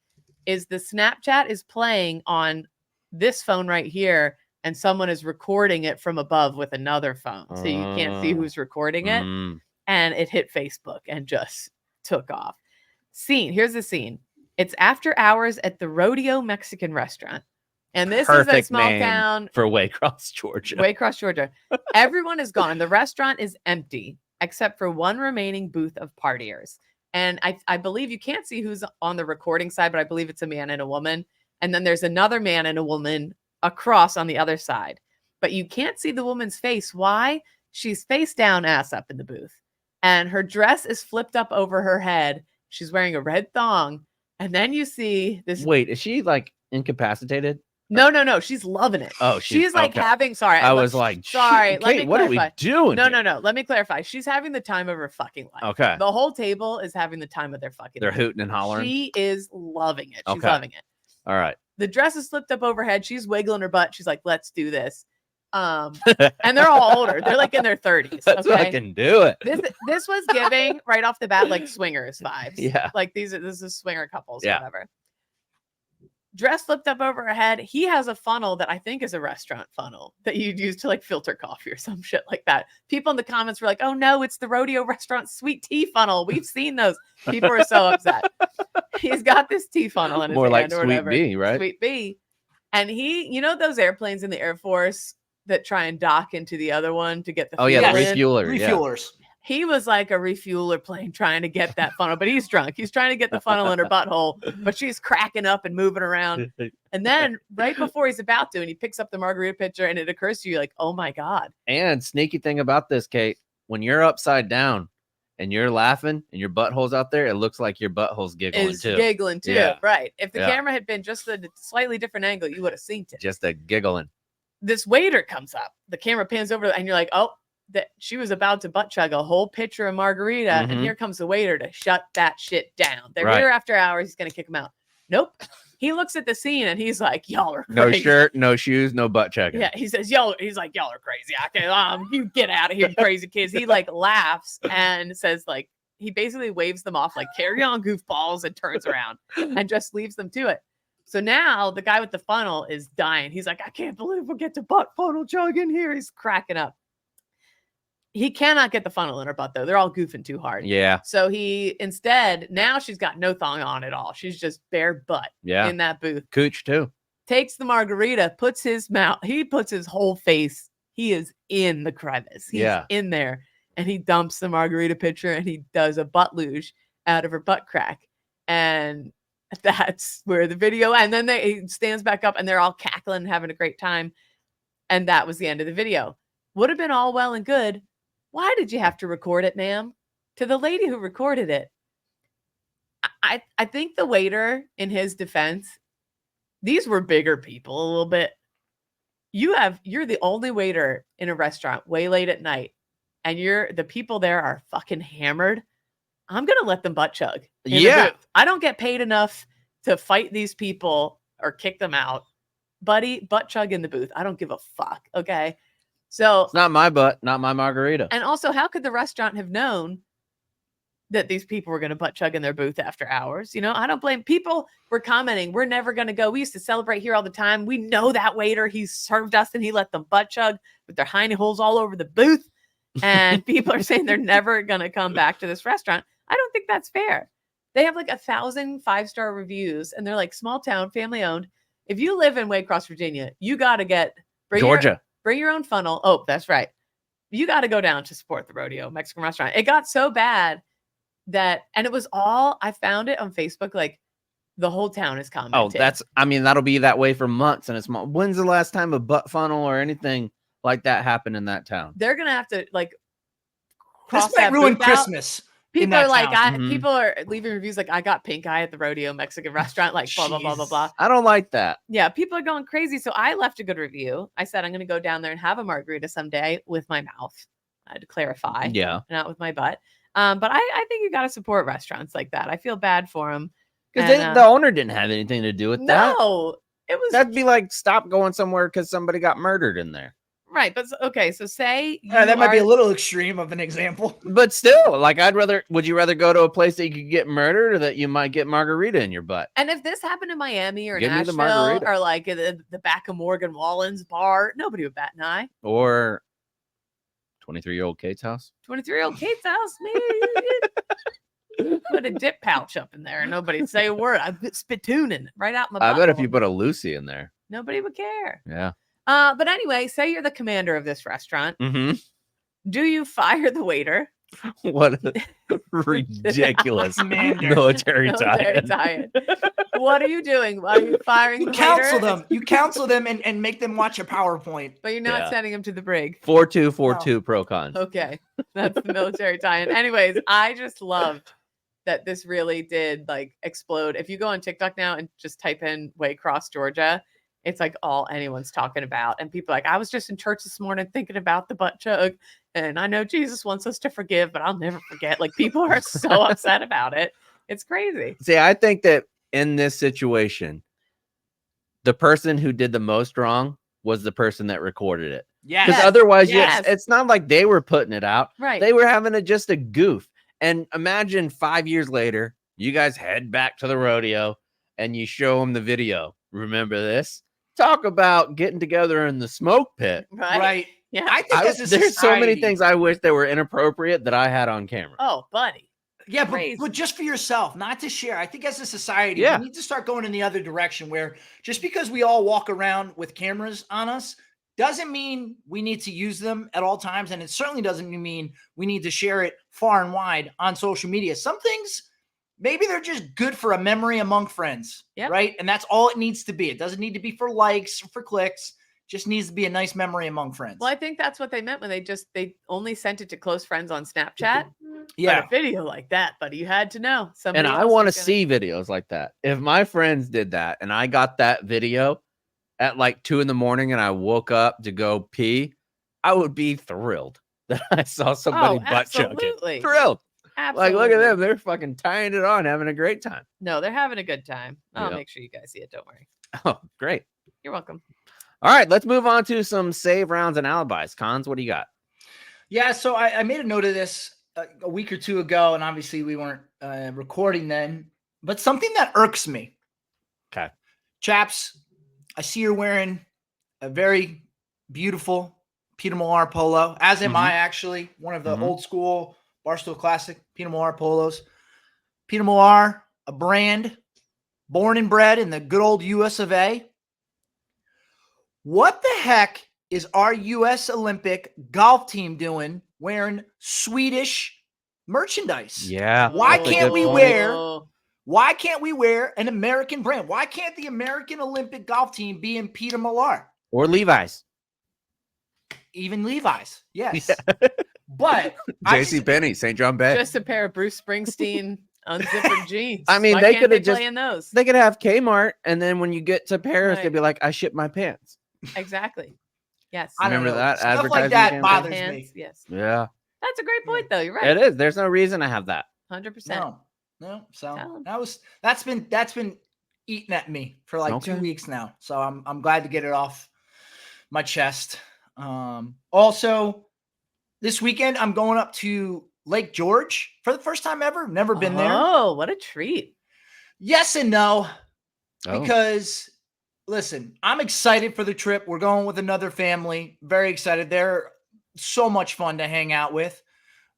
is the Snapchat is playing on this phone right here, and someone is recording it from above with another phone. So you can't see who's recording it. And it hit Facebook and just took off. Scene. Here's the scene. It's after hours at the Rodeo Mexican restaurant. And this Perfect is a small name town for Waycross, Georgia. Waycross, Georgia. Everyone is gone. The restaurant is empty except for one remaining booth of partiers. And I believe you can't see who's on the recording side, but I believe it's a man and a woman. And then there's another man and a woman across on the other side. But you can't see the woman's face. Why? She's face down, ass up in the booth. And her dress is flipped up over her head. She's wearing a red thong. And then you see this. Wait, is she like incapacitated? No. She's loving it. Oh, she's like okay. having. Sorry, I was like, sorry. Let me Kate, what are we clarify. doing? No. Let me clarify. She's having the time of her fucking life. Okay. The whole table is having the time of their fucking They're life. hooting and hollering. She is loving it. She's Okay. loving it. All right. The dress is flipped up overhead. She's wiggling her butt. She's like, let's do this. And they're all older. They're like in their 30s. Let's Okay. fucking do it. This was giving right off the bat like swingers vibes. Yeah. Like this is swinger couples or Yeah. whatever. Dress flipped up over her head. He has a funnel that I think is a restaurant funnel that you'd use to like filter coffee or some shit like that. People in the comments were like, oh no, it's the rodeo restaurant sweet tea funnel. We've seen those. People are so upset. He's got this tea funnel in his More like hand or Sweet whatever. Bee, right? Sweet Bee. And he, you know, those airplanes in the Air Force that try and dock into the other one to get the Oh yeah, the fuel in? refueler. Yeah. Refuelers. He was like a refueler plane trying to get that funnel, but he's drunk. He's trying to get the funnel in her butthole, but she's cracking up and moving around. And then right before he's about to, and he picks up the margarita pitcher, and it occurs to you like, oh my God. And sneaky thing about this, Kate, when you're upside down and you're laughing and your butthole's out there, it looks like your butthole's giggling Is too. giggling too. Yeah. Right. If the Yeah. camera had been just a slightly different angle, you would have seen it. Just a giggling. This waiter comes up. The camera pans over, and you're like, oh, that she was about to butt chug a whole pitcher of margarita, and Mhm. here comes the waiter to shut that shit down. They're Right. here after hours. He's gonna kick him out. Nope. He looks at the scene and he's like, y'all are No crazy. shirt, no shoes, no butt checking. Yeah, he says, he's like, y'all are crazy. Okay, you get out of here, you crazy kids. He like laughs and says, like, he basically waves them off, like, carry on, goofballs, and turns around and just leaves them to it. So now the guy with the funnel is dying. He's like, I can't believe we'll get to butt funnel chug in here. He's cracking up. He cannot get the funnel in her butt, though. They're all goofing too hard. Yeah. So he instead, now she's got no thong on at all. She's just bare butt Yeah. in that booth. Cooch too. Takes the margarita, puts his mouth, he puts his whole face. He is in the crevice. He's in there. And he dumps the margarita pitcher and he does a butt luge out of her butt crack. And that's where the video, and then he stands back up and they're all cackling and having a great time. And that was the end of the video. Would have been all well and good. Why did you have to record it, ma'am? To the lady who recorded it, I think the waiter, in his defense, these were bigger people a little bit. You're the only waiter in a restaurant way late at night, and the people there are fucking hammered. I'm gonna let them butt chug. Yeah. I don't get paid enough to fight these people or kick them out. Buddy, butt chug in the booth. I don't give a fuck. Okay. So It's not my butt, not my margarita. and also, how could the restaurant have known that these people were going to butt chug in their booth after hours? You know, I don't blame people. Were commenting, we're never going to go. We used to celebrate here all the time. We know that waiter. He served us and he let them butt chug with their hiney holes all over the booth. And people are saying they're never going to come back to this restaurant. I don't think that's fair. They have like 1,000 5-star reviews and they're like small town, family owned. If you live in Waycross, Virginia, you got to Georgia. Bring your own funnel. Oh, that's right. You got to go down to support the rodeo Mexican restaurant. It got so bad that, and it was all, I found it on Facebook, like the whole town is commenting. Oh, that'll be that way for months. And when's the last time a butt funnel or anything like that happened in that town? They're going to have to like cross This might that ruin booth out. Christmas. People are like, Mhm. people are leaving reviews like, I got pink eye at the rodeo Mexican restaurant, like blah, blah, blah, blah, blah. I don't like that. Yeah, people are going crazy. So I left a good review. I said, I'm going to go down there and have a margarita someday with my mouth. I had to clarify. Yeah. Not with my butt. But I think you got to support restaurants like that. I feel bad for them. Because the owner didn't have anything to do with that. No, it was That'd be like stop going somewhere because somebody got murdered in there. right. But okay, so say That might be a little extreme of an example. But still, like would you rather go to a place that you could get murdered or that you might get margarita in your butt? And if this happened in Miami or Give me the Nashville margarita. or like the back of Morgan Wallen's bar, nobody would bat an eye. Or 23-year-old Kate's house? 23-year-old Kate's house, man. Put a dip pouch up in there and nobody'd say a word. I'm spitooning right out my butt. I bet if you put a Lucy in there. Nobody would care. Yeah. But anyway, say you're the commander of this restaurant. Mm-hmm. Do you fire the waiter? What a ridiculous military tie-in. What are you doing? Are you firing You the counsel waiter? them. You counsel them and make them watch a PowerPoint. But you're not sending them to the brig. 4-2-4-2 pro cons. Okay. That's the military tie-in. Anyways, I just loved that this really did like explode. If you go on TikTok now and just type in Waycross, Georgia, it's like all anyone's talking about. And people are like, I was just in church this morning thinking about the butt chug. And I know Jesus wants us to forgive, but I'll never forget. Like people are so upset about it. It's crazy. See, I think that in this situation, the person who did the most wrong was the person that recorded it. Yeah. Because otherwise, it's not like they were putting it out. Right. They were having just a goof. And imagine 5 years later, you guys head back to the rodeo and you show them the video. Remember this? Talk about getting together in the smoke pit. Right. Yeah. I think there's so many things I wish that were inappropriate that I had on camera. Oh, buddy. Yeah, but just for yourself, not to share. I think as a society, we need to start going in the other direction where just because we all walk around with cameras on us doesn't mean we need to use them at all times. And it certainly doesn't mean we need to share it far and wide on social media. Some things, maybe they're just good for a memory among friends, right? And that's all it needs to be. It doesn't need to be for likes or for clicks. Just needs to be a nice memory among friends. Well, I think that's what they meant when they only sent it to close friends on Snapchat. Yeah. But a video like that, buddy, you had to know. And I want to see videos like that. If my friends did that and I got that video at like 2 a.m. and I woke up to go pee, I would be thrilled that I saw somebody butt chugging. Thrilled. Absolutely. Like, look at them. They're fucking tying it on, having a great time. No, they're having a good time. I'll make sure you guys see it. Don't worry. Oh, great. You're welcome. All right, let's move on to some save rounds and alibis. Cons, what do you got? Yeah, so I made a note of this a week or two ago, and obviously we weren't recording then, but something that irks me. Okay. Chaps, I see you're wearing a very beautiful Peter Millar polo, as am I actually, one of the old school Barstool Classic Peter Millar polos. Peter Millar, a brand born and bred in the good old US of A. What the heck is our U.S. Olympic golf team doing wearing Swedish merchandise? Yeah. Why can't we wear an American brand? Why can't the American Olympic golf team be in Peter Millar? Or Levi's. Even Levi's. Yes. But JCPenney, St. John Bay. Just a pair of Bruce Springsteen unzippered jeans. I mean, Why they can't could have play in those. They could have Kmart, and then when you get to Paris, they'd be like, I shipped my pants. Exactly. Yes. I don't Remember know. that Stuff advertising like that campaign? bothers Pants, me. yes. Yeah. That's a great point, though. You're right. It is. There's no reason to have that. 100%. No. So that's been eating at me for like 2 weeks now. So I'm glad to get it off my chest. Also, this weekend I'm going up to Lake George for the first time ever. Never been there. Oh, what a treat! Yes and no, because listen, I'm excited for the trip. We're going with another family. Very excited. They're so much fun to hang out with.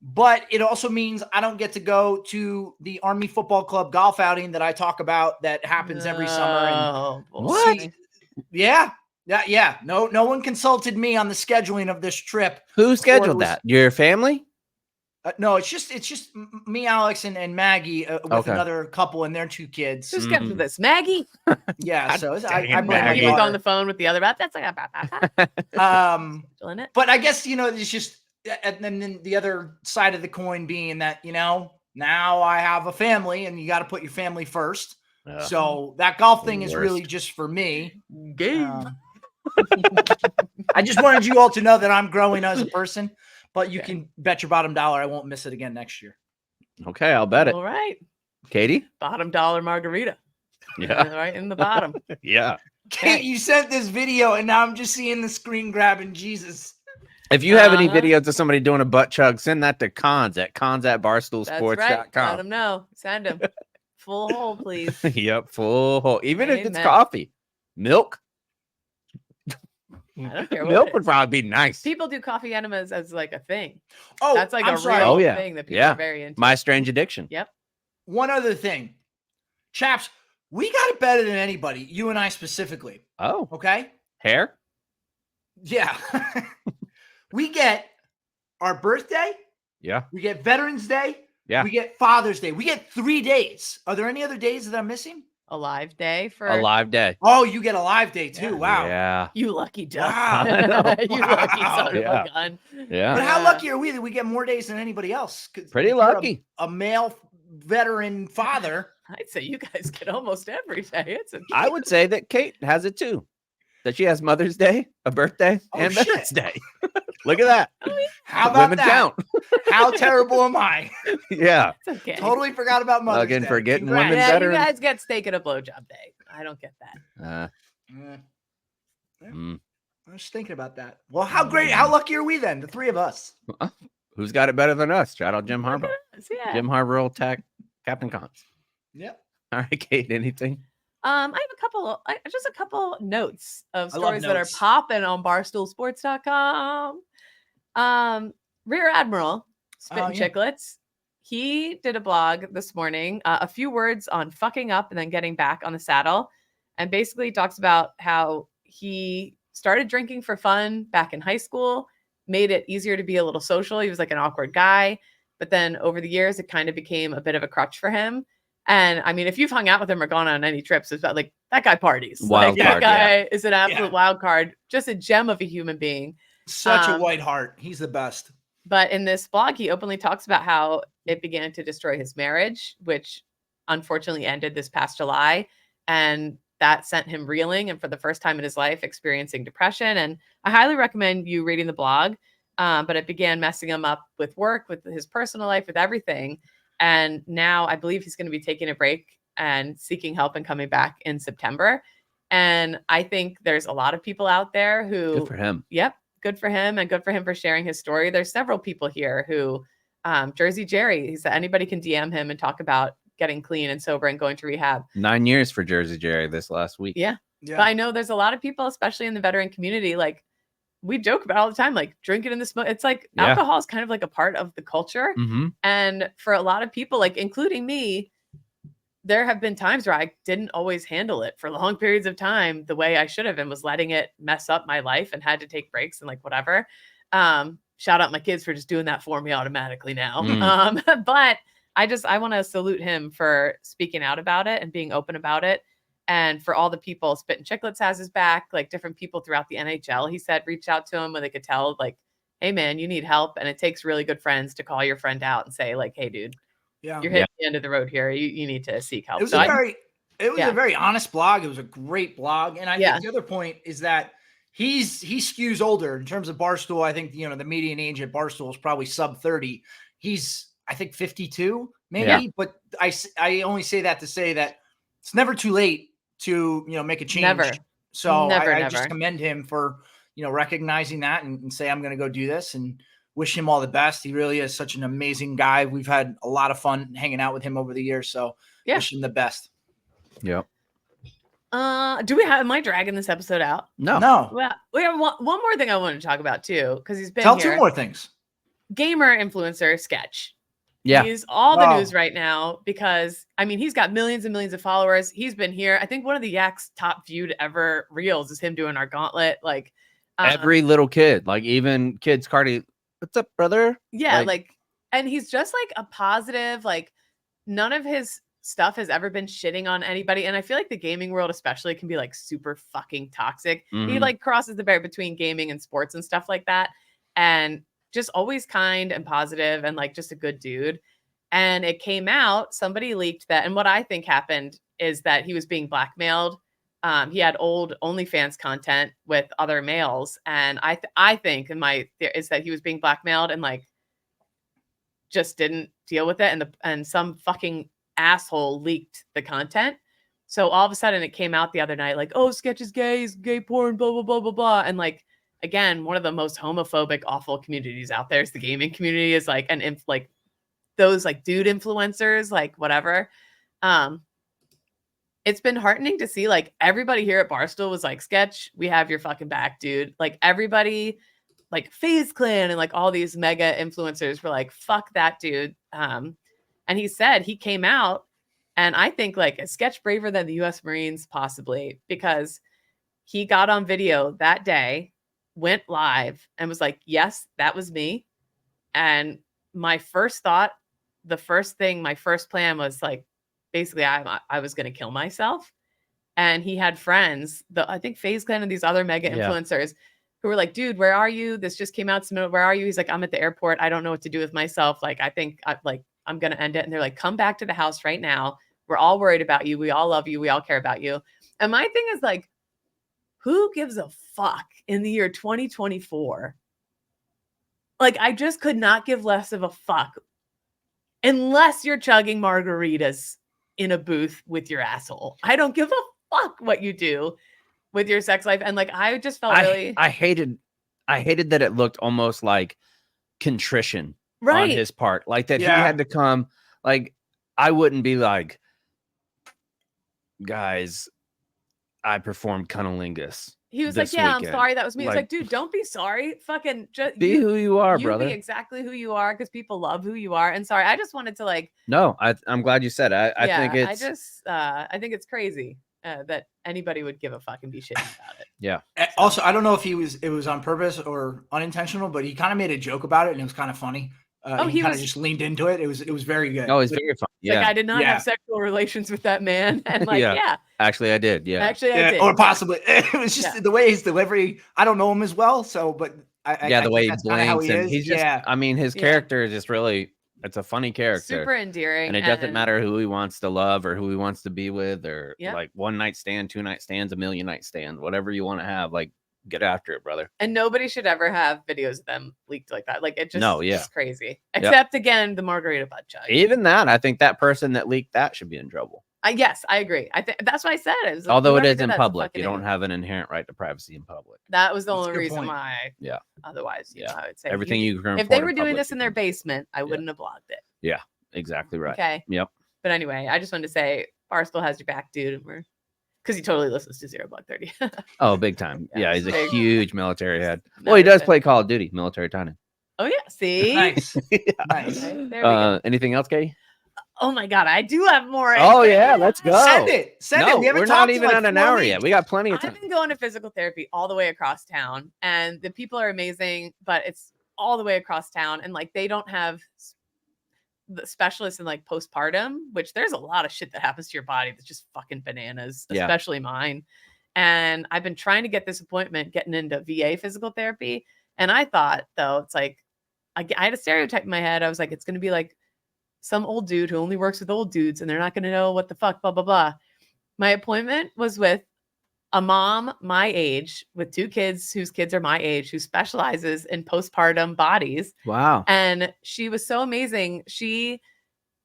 But it also means I don't get to go to the Army Football Club golf outing that I talk about that happens every summer. And what? Yeah. No one consulted me on the scheduling of this trip. Who scheduled that? Your family? No, it's just me, Alex, and Maggie with another couple and their 2 kids. Who scheduled this? Maggie? Yeah. So I'm on the phone with the other about that's like but I guess it's just, and then the other side of the coin being that now I have a family and you got to put your family first. So that golf thing is really just for me. I just wanted you all to know that I'm growing as a person, but you can bet your bottom dollar I won't miss it again next year. Okay, I'll bet it. All right. Katie? Bottom dollar margarita. Yeah. Right in the bottom. Yeah. Kate, you sent this video and now I'm just seeing the screen grabbing Jesus. If you have any videos of somebody doing a butt chug, send that to cons@barstoolsports.com. That's right. Let them know. Send them. Full hole, please. Yep, full hole. Even if it's coffee. Milk. I don't care. Milk would probably be nice. People do coffee enemas as like a thing. Oh, that's like real thing that people are very into. My strange addiction. Yep. One other thing. Chaps, we got it better than anybody, you and I specifically. Oh, Okay. hair? Yeah. We get our birthday. Yeah. We get Veterans Day. Yeah. We get Father's Day. We get 3 days. Are there any other days that I'm missing? A live day for A live day. Oh, you get a live day too. Yeah. Wow. Yeah. You lucky duck. Wow. You lucky son Yeah. of a gun. Yeah. But how lucky are we that we get more days than anybody else? Pretty if you're lucky. A male veteran father. I'd say you guys get almost every day. I would say that Kate has it too. That she has Mother's Day, a birthday, and shit. Veterans Day. Look at that. How about Women that? count. How terrible am I? Yeah. It's okay. Totally forgot about Mother's Again, Day. forgetting Congrats. women Yeah, better. you guys get steak and a blowjob day. I don't get that. I was thinking about that. Well, how lucky are we then? The three of us. Who's got it better than us? Shout out Jim Harbaugh. Yeah. Jim Harbaugh will tag Captain Cons. Yep. All right, Kate, anything? I have a couple notes of I love stories that are notes. popping on barstoolsports.com. Rear Admiral Spittin yeah. Chiclets. He did a blog this morning, a few words on fucking up and then getting back on the saddle. And basically talks about how he started drinking for fun back in high school, made it easier to be a little social. He was like an awkward guy. But then over the years, it kind of became a bit of a crutch for him. And I mean, if you've hung out with him or gone on any trips, it's about like that guy parties. Wild that card, guy is an absolute wild card, just a gem of a human being. Such a white heart. He's the best. But in this blog, he openly talks about how it began to destroy his marriage, which unfortunately ended this past July. And that sent him reeling and for the first time in his life experiencing depression. And I highly recommend you reading the blog. But it began messing him up with work, with his personal life, with everything. And now I believe he's going to be taking a break and seeking help and coming back in September. And I think there's a lot of people out there who... Good for him. Yep. Good for him. And good for him for sharing his story. There's several people here who... Jersey Jerry, he said anybody can DM him and talk about getting clean and sober and going to rehab. 9 years for Jersey Jerry this last week. Yeah. But I know there's a lot of people, especially in the veteran community, like... we joke about it all the time, like drinking in the smoke. It's like alcohol is kind of like a part of the culture. Mm-hmm. And for a lot of people, like including me, there have been times where I didn't always handle it for long periods of time the way I should have and was letting it mess up my life and had to take breaks and like whatever. Shout out my kids for just doing that for me automatically now. But I want to salute him for speaking out about it and being open about it. And for all the people, Spittin Chiclets has his back, like different people throughout the NHL, he said, reached out to him when they could tell, like, hey, man, you need help. And it takes really good friends to call your friend out and say, like, hey, dude, you're hitting the end of the road here. You need to seek help. It was a very honest blog. It was a great blog. And I think the other point is that he skews older in terms of Barstool. I think, the median age at Barstool is probably sub 30. He's, I think, 52 maybe. But I only say that to say that it's never too late to make a change. Never. So I just commend him for recognizing that and say I'm going to go do this and wish him all the best. He really is such an amazing guy. We've had a lot of fun hanging out with him over the years. So wish him the best. Yep. Am I dragging this episode out? No. Well, we have one more thing I want to talk about too, because he's been Tell here. 2 more things. Gamer influencer Sketch. Yeah. He's all the news right now because, I mean, he's got millions and millions of followers. He's been here. I think one of the Yak's top viewed ever reels is him doing our gauntlet. Like every little kid, like even kids, Cardi, what's up, brother? Yeah. And he's just like a positive, like none of his stuff has ever been shitting on anybody. And I feel like the gaming world especially can be like super fucking toxic. Mm-hmm. He like crosses the barrier between gaming and sports and stuff like that. And just always kind and positive and like just a good dude. And it came out, somebody leaked that. And what I think happened is that he was being blackmailed. He had old OnlyFans content with other males. And I think is that he was being blackmailed and like just didn't deal with it. And some fucking asshole leaked the content. So all of a sudden it came out the other night, like, oh, Sketch is gay, he's gay porn, blah, blah, blah, blah, blah. And like, again, one of the most homophobic, awful communities out there is the gaming community. Is like like those like dude influencers, like whatever. It's been heartening to see like everybody here at Barstool was like, Sketch, we have your fucking back, dude. Like everybody, like FaZe Clan and like all these mega influencers were like, fuck that dude. And he said he came out, and I think like a Sketch braver than the U.S. Marines possibly, because he got on video that day, went live, and was like, yes, that was me. And my first thought, my first plan was like, basically, I was going to kill myself. And he had friends, I think FaZe Clan and these other mega influencers who were like, dude, where are you? This just came out. Where are you? He's like, I'm at the airport. I don't know what to do with myself. Like, I think I'm going to end it. And they're like, come back to the house right now. We're all worried about you. We all love you. We all care about you. And my thing is like, who gives a fuck in the year 2024? Like, I just could not give less of a fuck unless you're chugging margaritas in a booth with your asshole. I don't give a fuck what you do with your sex life. And like, I just felt I hated that it looked almost like contrition on his part. Like that he had to come, like, I wouldn't be like, guys, I performed cunnilingus. He was like, yeah, weekend. I'm sorry. That was me. It's like, dude, don't be sorry. Fucking just be who you are, brother. Be exactly who you are, because people love who you are. And sorry, I just wanted to like. No, I'm glad you said it. I think it's. I think it's crazy that anybody would give a fuck and be shitty about it. Yeah. Also, I don't know if it was on purpose or unintentional, but he kind of made a joke about it, and it was kind of funny. He kind of just leaned into it. It was very good. Oh, it's very fun. Yeah. Like, I did not have sexual relations with that man. And like, actually I did. Yeah. Actually I did. Or possibly. It was just the way his delivery. I don't know him as well. So, but the way he blinks and he's just, I mean, his character is just really, it's a funny character. Super endearing. And it doesn't matter who he wants to love or who he wants to be with, or like one night stand, 2 night stands, a million night stands, whatever you want to have, like, get after it, brother. And nobody should ever have videos of them leaked like that. Like, it just, it's crazy. Except again, the margarita butt chug. Even that, I think that person that leaked that should be in trouble. Yes, I agree. I think that's why I said it. Although it is in public, you don't have an inherent right to privacy in public. That was the only reason why. Yeah. Otherwise, you know, I would say everything you can. If they were doing this in their basement, I wouldn't have blogged it. Yeah, exactly right. Okay. Yep. But anyway, I just wanted to say, Barstool has your back, dude, and because he totally listens to Zero Block 30. Oh, big time. Yeah, he's a huge military head. Well, he does play Call of Duty, military timing. Oh yeah, see, nice. Nice. There we go. Anything else, Katie? Oh my God, I do have more. Oh yeah, let's go. Send it. We're not even on an hour yet. We got plenty of time. I've been going to physical therapy all the way across town, and the people are amazing, but it's all the way across town, and like they don't have the specialists in like postpartum, which there's a lot of shit that happens to your body that's just fucking bananas, especially mine. And I've been trying to get this appointment, getting into VA physical therapy. And I thought, though, it's like, I had a stereotype in my head. I was like, it's going to be like some old dude who only works with old dudes and they're not going to know what the fuck, blah, blah, blah. My appointment was with a mom my age with 2 kids whose kids are my age, who specializes in postpartum bodies. Wow. And she was so amazing. She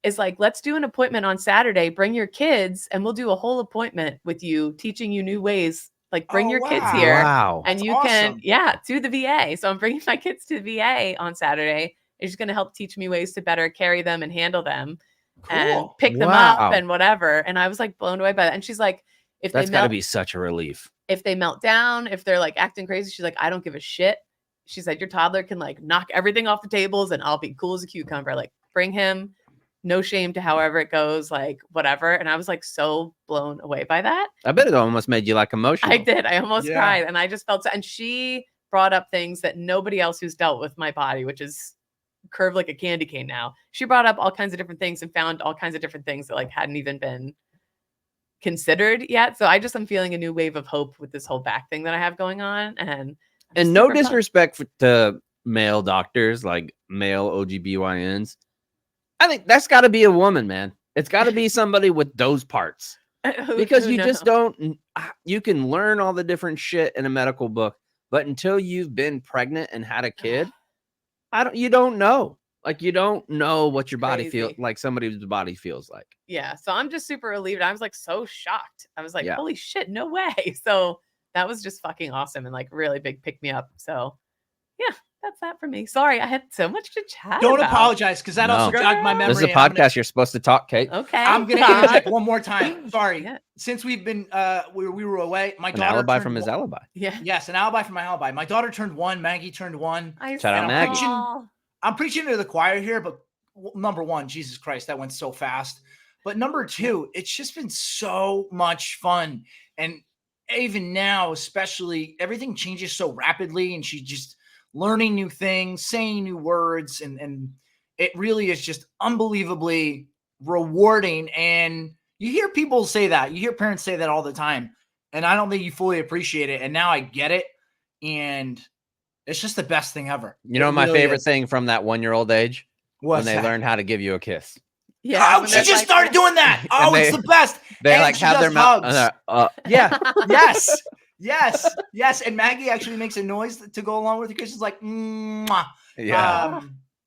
is like, let's do an appointment on Saturday. Bring your kids and we'll do a whole appointment with you, teaching you new ways. Like, bring your kids here. Wow. And you can, to the VA. So I'm bringing my kids to the VA on Saturday. And she's going to help teach me ways to better carry them and handle them and pick them up and whatever. And I was like blown away by that. And she's like, that's got to be such a relief. If they melt down, if they're like acting crazy, she's like, I don't give a shit. She's like, your toddler can like knock everything off the tables and I'll be cool as a cucumber. Like, bring him, no shame to however it goes, like whatever. And I was like so blown away by that. I bet it almost made you like emotional. I did. I almost cried. And I just felt so. And she brought up things that nobody else who's dealt with my body, which is curved like a candy cane now. She brought up all kinds of different things and found all kinds of different things that like hadn't even been considered yet. So I'm feeling a new wave of hope with this whole back thing that I have going on. And no disrespect to male doctors, like male OGBYNs. I think that's got to be a woman, man. It's got to be somebody with those parts, because you just don't. You can learn all the different shit in a medical book, but until you've been pregnant and had a kid, you don't know. Like, you don't know what your body feels like, somebody's body feels like. Yeah. So I'm just super relieved. I was like so shocked. I was like, holy shit, no way. So that was just fucking awesome and like really big pick me up. So yeah, that's that for me. Sorry, I had so much to chat. Don't apologize, because that also jogged my memory. This is a podcast. You're supposed to talk, Kate. Okay. I'm going to interject one more time. Sorry. Since we've been, we were away, my daughter. An alibi from his alibi. Yeah. Yes, an alibi from my alibi. My daughter turned 1. Maggie turned 1. Shout out Maggie. I'm preaching to the choir here, but number 1, Jesus Christ, that went so fast. But number 2, it's just been so much fun. And even now, especially, everything changes so rapidly, and she's just learning new things, saying new words, and it really is just unbelievably rewarding. And you hear people say that, you hear parents say that all the time, and I don't think you fully appreciate it. And now I get it, and it's just the best thing ever. You know, my favorite thing from that 1-year-old age, when they learn how to give you a kiss. Yeah. Oh, she just started doing that. Oh, it's the best. They and like have their mouth. Yeah. Yes. And Maggie actually makes a noise to go along with her because she's like, mwah. Yeah.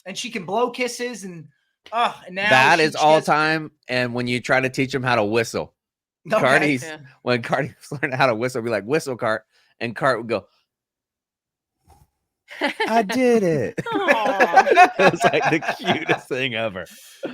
And she can blow kisses, and now that is all time. And when you try to teach them how to whistle, okay. When Cardi learned how to whistle, be like, whistle, Cart, and Cart would go, I did it. It's like the cutest thing ever.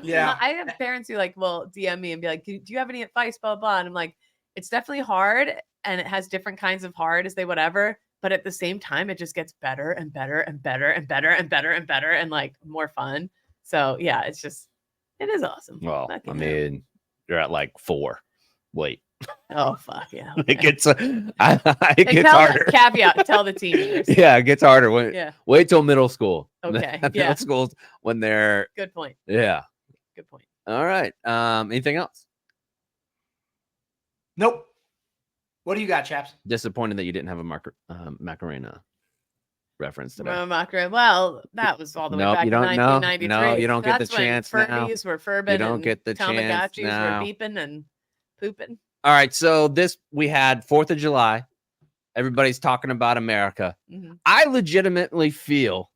Yeah. I have parents who like will DM me and be like, do you have any advice, blah, blah. And I'm like, it's definitely hard, and it has different kinds of hard as they whatever. But at the same time, it just gets better and better and better and better and better and better and like more fun. So yeah, it is awesome. Well, I mean, you're at like 4. Wait. Oh fuck yeah! Okay. It gets harder. Caveat: tell the teenagers. Yeah, it gets harder. Wait till middle school. Okay. Middle school's when they're. Good point. Yeah. Good point. All right. Anything else? Nope. What do you got, Chaps? Disappointed that you didn't have a Macarena reference today. Macarena. Well, that was all the way back you don't in 1993. No, you don't get the That's when chance now. Ferdies were furbing. You don't get the chance Tamagotchis now. were beeping and pooping. All right, so we had 4th of July. Everybody's talking about America. Mm-hmm. I legitimately feel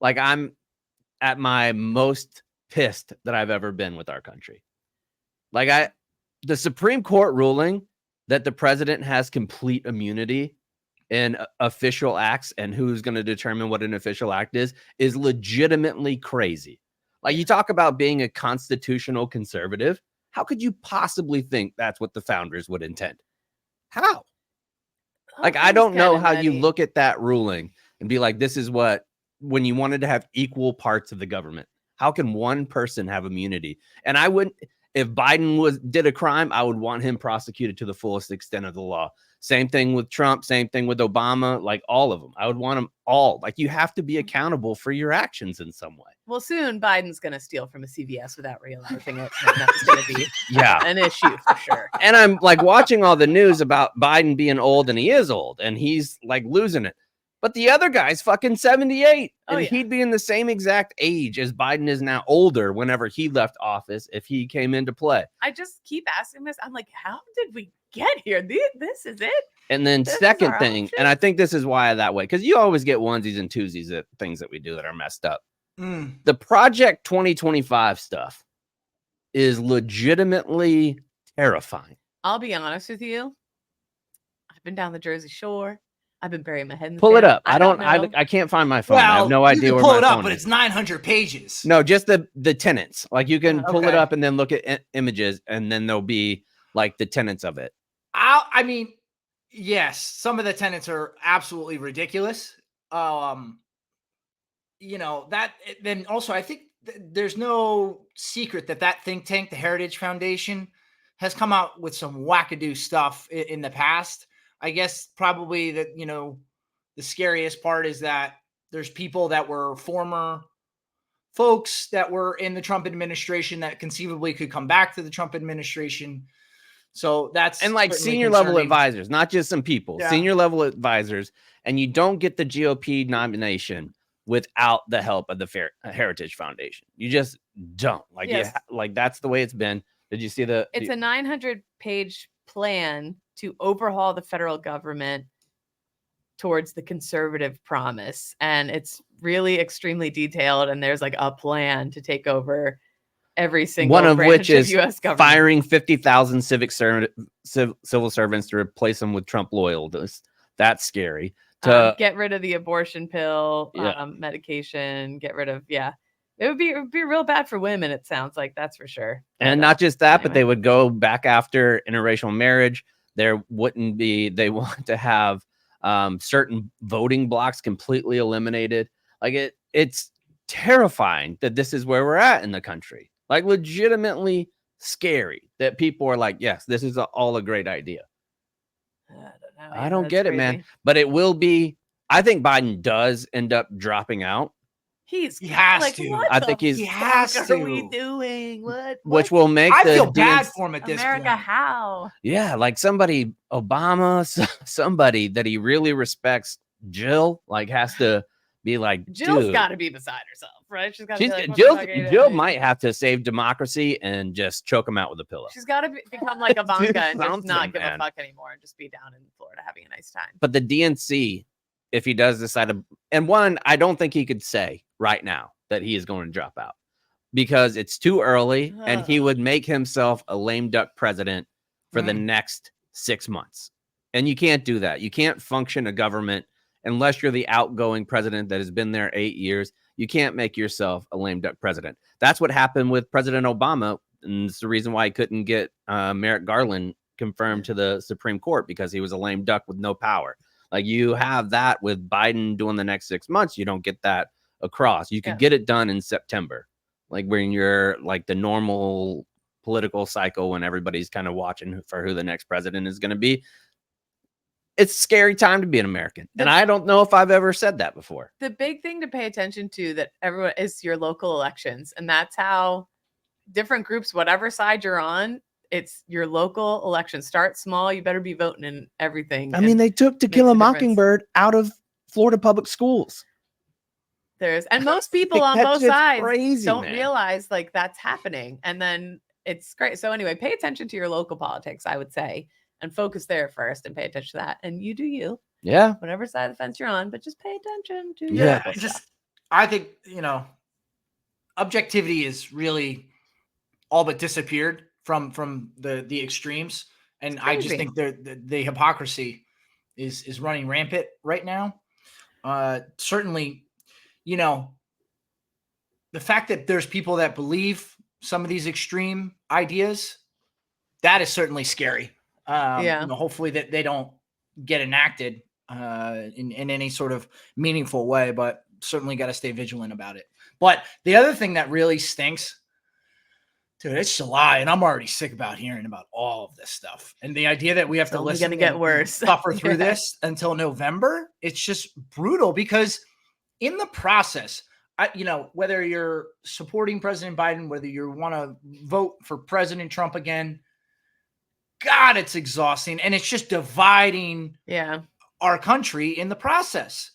like I'm at my most pissed that I've ever been with our country. Like the Supreme Court ruling that the president has complete immunity in official acts and who's going to determine what an official act is legitimately crazy. Like, you talk about being a constitutional conservative. How could you possibly think that's what the founders would intend? How? Like, I don't know how you look at that ruling and be like, this is what, when you wanted to have equal parts of the government, how can one person have immunity? And I wouldn't, if Biden did a crime, I would want him prosecuted to the fullest extent of the law. Same thing with Trump, same thing with Obama, like all of them. I would want them all. Like, you have to be accountable for your actions in some way. Well, soon Biden's going to steal from a CVS without realizing it. And that's going to be an issue for sure. And I'm like watching all the news about Biden being old, and he is old, and he's like losing it. But the other guy's fucking 78, and he'd be in the same exact age as Biden is now, older whenever he left office if he came into play. I just keep asking this. I'm like, how did we get here? This is it. And then second thing, and I think this is why that way, because you always get onesies and twosies at things that we do that are messed up. The Project 2025 stuff is legitimately terrifying. I'll be honest with you. I've been down the Jersey Shore. I've been burying my head in the Pull it sand. up. I can't find my phone. Well, I have no idea where pull my it up, phone but is. it's 900 pages. No, just the tenants. Like, you can pull it Okay. up and then look at images, and then there'll be like the tenants of it. I mean, yes, some of the tenants are absolutely ridiculous. You know, that then also I think there's no secret that think tank, the Heritage Foundation, has come out with some wackadoo stuff in the past. I guess probably that, you know, the scariest part is that there's people that were former folks that were in the Trump administration that conceivably could come back to the Trump administration. So that's, and like senior level advisors, not just some people, senior level advisors. And you don't get the GOP nomination without the help of the Heritage Foundation. You just don't. Like, like that's the way it's been. Did you see it's a 900-page plan to overhaul the federal government towards the conservative promise. And it's really extremely detailed. And there's like a plan to take over every single one of which is US government. Firing 50,000 civil servants to replace them with Trump loyalists. That's scary. To get rid of the abortion pill, medication, get rid of, it would be real bad for women. It sounds like, that's for sure. And not just that, but they would go back after interracial marriage. They want to have certain voting blocks completely eliminated. Like, it's terrifying that this is where we're at in the country. Like, legitimately scary that people are like, yes, this is all a great idea. I don't I don't get it, man. But it will be. I think Biden does end up dropping out. He has to. What I think he has to. Are we doing? Which will make I feel bad for him at this America, point. how? Yeah, like somebody, Obama, somebody that he really respects, Jill, like has to be like, Jill's got to be beside herself, right? She's got to be like, Jill might have to save democracy and just choke him out with a pillow. She's got to become like Ivanka and just not give a fuck anymore and just be down in Florida having a nice time. But the DNC, if he does decide to, and one, I don't think he could say right now that he is going to drop out because it's too early and he would make himself a lame duck president for the next 6 months. And you can't do that. You can't function a government unless you're the outgoing president that has been there 8 years. You can't make yourself a lame duck president. That's what happened with President Obama. And it's the reason why he couldn't get Merrick Garland confirmed to the Supreme Court because he was a lame duck with no power. Like you have that with Biden doing the next 6 months. You don't get that across. You could get it done in September, like when you're like the normal political cycle when everybody's kind of watching for who the next president is going to be. It's a scary time to be an American. And I don't know if I've ever said that before. The big thing to pay attention to that everyone is your local elections. And that's how different groups, whatever side you're on, it's your local election. Start small. You better be voting in everything. I mean, they took To Kill a Mockingbird out of Florida public schools. And most people on both sides don't man. realize like that's happening. And then it's great. So anyway, pay attention to your local politics, I would say, and focus there first and pay attention to that. And you do you. Yeah. Whatever side of the fence you're on, but just pay attention to your local stuff. I think, objectivity is really all but disappeared from the extremes. And I just think the hypocrisy is running rampant right now. Certainly, the fact that there's people that believe some of these extreme ideas, that is certainly scary. Hopefully that they don't get enacted in any sort of meaningful way, but certainly got to stay vigilant about it. But the other thing that really stinks, dude, it's July and I'm already sick about hearing about all of this stuff. And the idea that we have to listen get worse. Suffer through this until November, it's just brutal because in the process, whether you're supporting President Biden, whether you want to vote for President Trump again, God, it's exhausting. And it's just dividing our country in the process.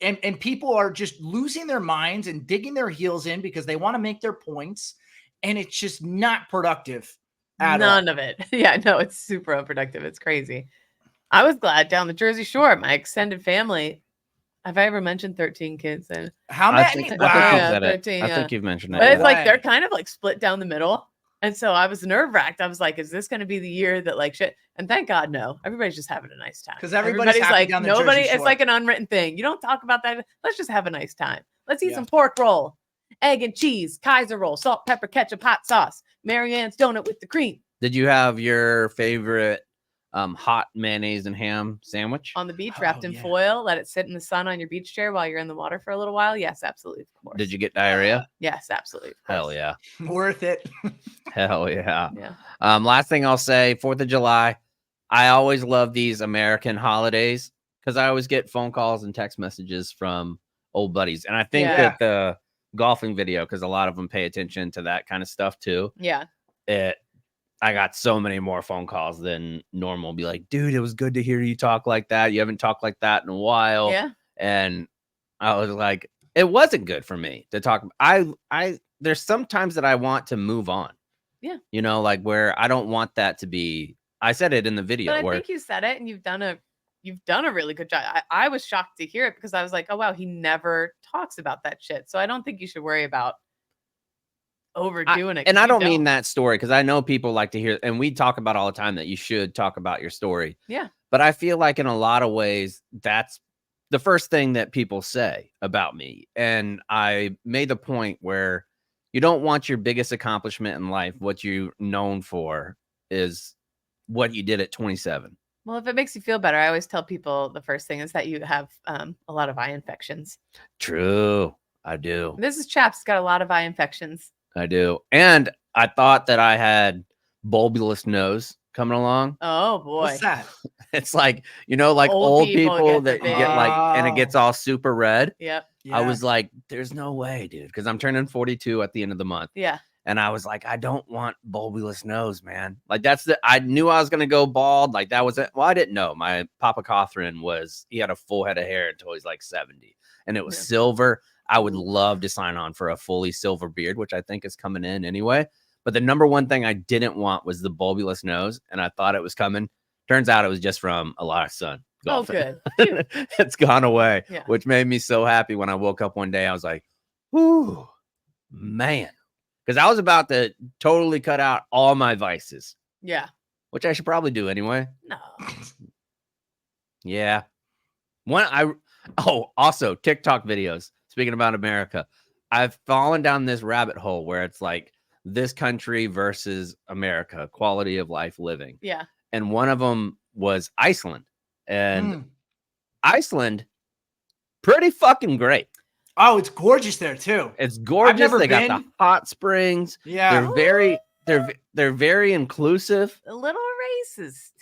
And people are just losing their minds and digging their heels in because they want to make their points. And it's just not productive at all. None of it. Yeah, no, it's super unproductive. It's crazy. I was glad down the Jersey Shore, my extended family. Have I ever mentioned 13 kids? And how many? I think you've mentioned that. But it's like they're kind of like split down the middle. And so I was nerve-wracked. I was like, is this going to be the year that like shit? And thank God, no. Everybody's just having a nice time. Because everybody's like, down the Jersey Shore. It's like an unwritten thing. You don't talk about that. Let's just have a nice time. Let's eat some pork roll, egg and cheese, Kaiser roll, salt, pepper, ketchup, hot sauce, Marianne's donut with the cream. Did you have your favorite hot mayonnaise and ham sandwich on the beach, wrapped in foil? Let it sit in the sun on your beach chair while you're in the water for a little while. Yes, absolutely. Of course. Did you get diarrhea? Yes, absolutely. Hell yeah. Worth it. Hell yeah. Yeah. Last thing I'll say, 4th of July. I always love these American holidays because I always get phone calls and text messages from old buddies. And I think that the golfing video, because a lot of them pay attention to that kind of stuff too. Yeah. I got so many more phone calls than normal. Be like, dude, it was good to hear you talk like that. You haven't talked like that in a while. Yeah. And I was like, it wasn't good for me to talk. There's sometimes that I want to move on. Yeah. Like where I don't want that to be. I said it in the video. But I think you said it and you've done a really good job. I was shocked to hear it because I was like, oh, wow, he never talks about that shit. So I don't think you should worry about overdoing it. And I don't mean that story because I know people like to hear, and we talk about all the time that you should talk about your story. Yeah. But I feel like in a lot of ways, that's the first thing that people say about me. And I made the point where you don't want your biggest accomplishment in life. What you're known for is what you did at 27. Well, if it makes you feel better, I always tell people the first thing is that you have a lot of eye infections. True. I do. This is Chaps. Got a lot of eye infections. I do. And I thought that I had bulbous nose coming along. Oh boy. What's that? It's like, like old people that get you get like, and it gets all super red. Yep. Yeah. I was like, there's no way, dude. Because I'm turning 42 at the end of the month. Yeah. And I was like, I don't want bulbulous nose, man. Like I knew I was going to go bald. Like that was it. Well, I didn't know. My Papa Catherine he had a full head of hair until he's like 70 and it was silver. I would love to sign on for a fully silver beard, which I think is coming in anyway. But the number one thing I didn't want was the bulbulous nose. And I thought it was coming. Turns out it was just from a lot of sun. Golfing. Oh, good. It's gone away, Yeah. which made me so happy when I woke up one day. I was like, whoo, man. Because I was about to totally cut out all my vices. Yeah. Which I should probably do anyway. No. Yeah. Also TikTok videos. Speaking about America, I've fallen down this rabbit hole where it's like this country versus America, quality of life living. Yeah. And one of them was Iceland. And Iceland, pretty fucking great. Oh, it's gorgeous there too. It's gorgeous. They got the hot springs. Yeah. They're very inclusive. A little racist.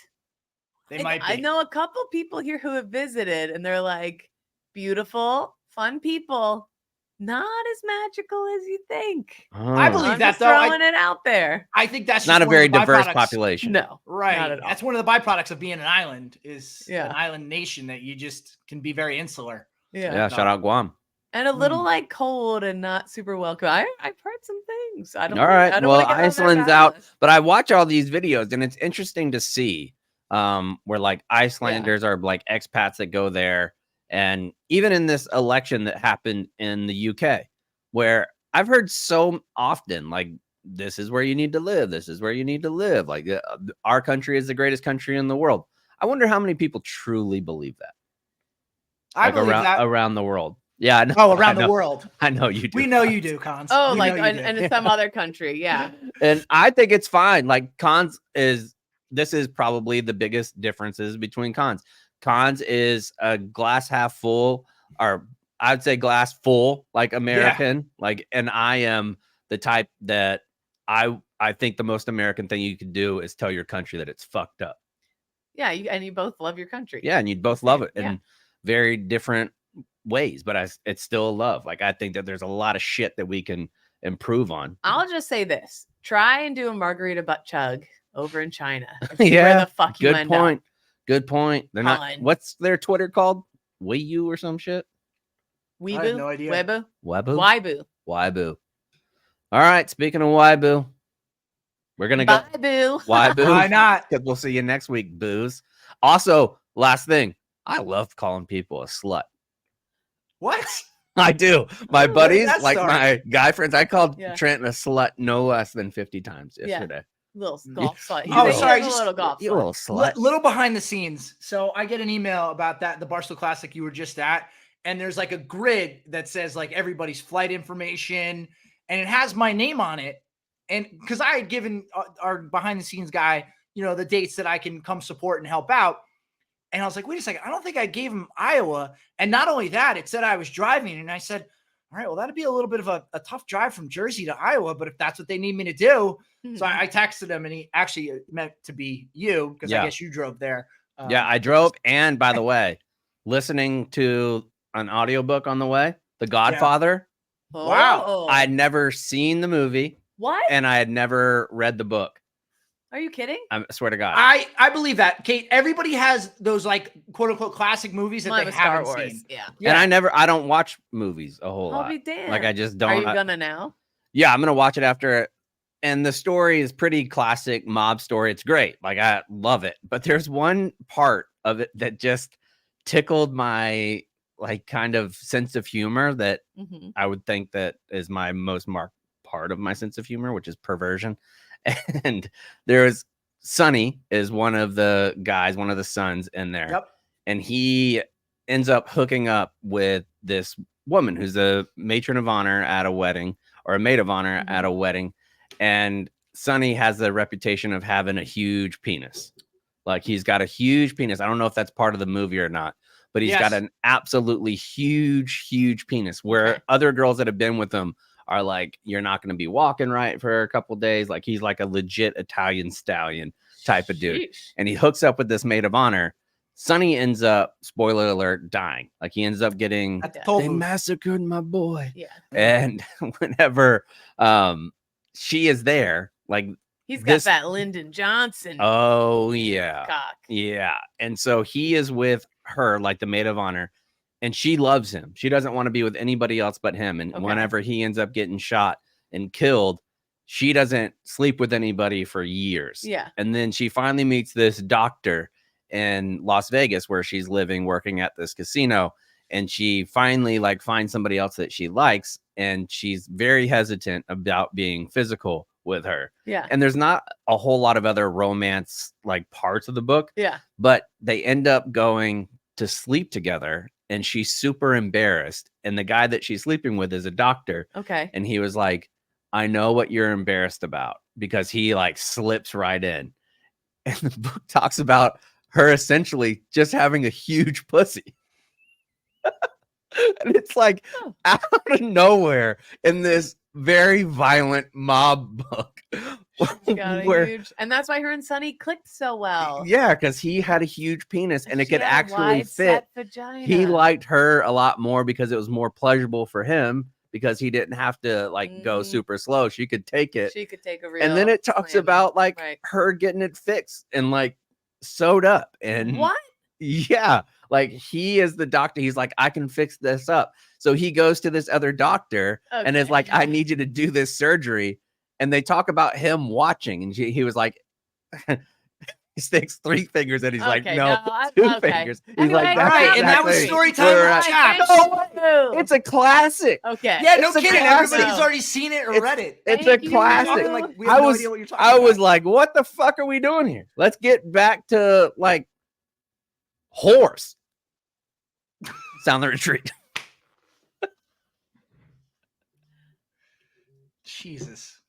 They might be. I know a couple people here who have visited and they're like beautiful, fun people. Not as magical as you think. I believe I'm that just though. Throwing it out there. I think that's not just a very one of the diverse byproducts. population. No, Right. Not at all. That's one of the byproducts of being an island is Yeah. an island nation that you just can be very insular. Yeah. Shout out Guam. And a little like cold and not super welcome. I've heard some things. I don't. All right. I don't Well, wanna get on their Iceland's bad out, list. but I watch all these videos and it's interesting to see where like Icelanders are like expats that go there. And even in this election that happened in the UK, where I've heard so often, like, this is where you need to live. This is where you need to live. Like our country is the greatest country in the world. I wonder how many people truly believe that. I believe that. Around the world. Yeah. I know, Around the world. I know you do. We know you do, Cons. Oh, We like know you do. and in some other country, yeah. And I think it's fine. Like this is probably the biggest differences between cons. Cons is a glass half full, or I'd say glass full, like American. Like, and I am the type that I think the most American thing you could do is tell your country that it's fucked up. Yeah, and you both love your country. Yeah, and you'd both love it Yeah. in very different ways, but it's still a love. Like, I think that there's a lot of shit that we can improve on. I'll just say this: try and do a margarita butt chug over in China. And see where Yeah, the fuck you good end point. up. Good point. They're not. Fine. What's their Twitter called? Weiyu or some shit? Weeboo, I have no idea. Webu, Webu? Waibu, Waibu. All right. Speaking of Waibu, we're gonna go Bye boo. Waibu. Why not? Because we'll see you next week, booze. Also, last thing, I love calling people a slut. What? I do. My Where did buddies, that like start? my guy friends, I called Yeah. Trent a slut no less than 50 times yesterday. Little golf slut. Oh, He's sorry, a just- little golf You slut. little slut. Little behind the scenes. So I get an email about that, the Barstool Classic you were just at, and there's like a grid that says like everybody's flight information, and it has my name on it. And because I had given our behind the scenes guy, the dates that I can come support and help out. And I was like, wait a second, I don't think I gave him Iowa. And not only that, it said I was driving. And I said, all right, well, that'd be a little bit of a tough drive from Jersey to Iowa, but if that's what they need me to do. So I texted him, and he actually meant to be you, because Yeah. I guess you drove there. Yeah, I drove. And by the way, listening to an audiobook on the way, The Godfather. Wow. Oh. I'd never seen the movie What? and I had never read the book. Are you kidding? I swear to God. I believe that, Kate. Everybody has those like quote unquote classic movies that Mine they was Star haven't Wars. seen. Yeah. And I don't watch movies a whole I'll lot. be damned. Like, I just don't. Are you gonna now? Yeah, I'm gonna watch it after. And the story is pretty classic mob story. It's great. Like, I love it. But there's one part of it that just tickled my like kind of sense of humor that Mhm. I would think that is my most marked part of my sense of humor, which is perversion. And there's Sonny is one of the guys, one of the sons in there. Yep. And he ends up hooking up with this woman who's a matron of honor at a wedding, or a maid of honor Mhm. at a wedding. And Sonny has the reputation of having a huge penis. Like, he's got a huge penis. I don't know if that's part of the movie or not, but he's got Yes. an absolutely huge, huge penis, where Okay. other girls that have been with him are like, you're not going to be walking right for a couple days. Like he's like a legit Italian stallion type of dude. Sheesh. And he hooks up with this maid of honor. Sonny ends up, spoiler alert, dying. Like he ends up getting, they massacred my boy. Yeah. And whenever she is there, like he's got that Lyndon Johnson. Oh yeah. Cock. Yeah. And so he is with her, like the maid of honor, and she loves him. She doesn't want to be with anybody else but him. And whenever he ends up getting shot and killed, she doesn't sleep with anybody for years. Yeah. And then she finally meets this doctor in Las Vegas where she's living, working at this casino. And she finally like finds somebody else that she likes. And she's very hesitant about being physical with her. Yeah. And there's not a whole lot of other romance like parts of the book. Yeah. But they end up going to sleep together and she's super embarrassed. And the guy that she's sleeping with is a doctor. Okay. And he was like, I know what you're embarrassed about, because he like slips right in. And the book talks about her essentially just having a huge pussy. And it's like out of nowhere in this very violent mob book. And that's why her and Sonny clicked so well. Yeah, because he had a huge penis and it could actually fit. He liked her a lot more because it was more pleasurable for him, because he didn't have to like go super slow. She could take it. She could take a real. And then it talks about like her getting it fixed and like sewed up. And what? Yeah, like he is the doctor. He's like, I can fix this up. So he goes to this other doctor and is like, I need you to do this surgery. And they talk about him watching, and he was like, he sticks 3 fingers, and he's like, no, 2 fingers. He's anyway, like, all right, and that was story time with Chaps. It's a classic. Okay. Yeah, no kidding. Everybody's already seen it or read it. It's a classic. Like, we have no idea what you're talking about. I was like, what the fuck are we doing here? Let's get back to like horse. Sound the retreat. Jesus.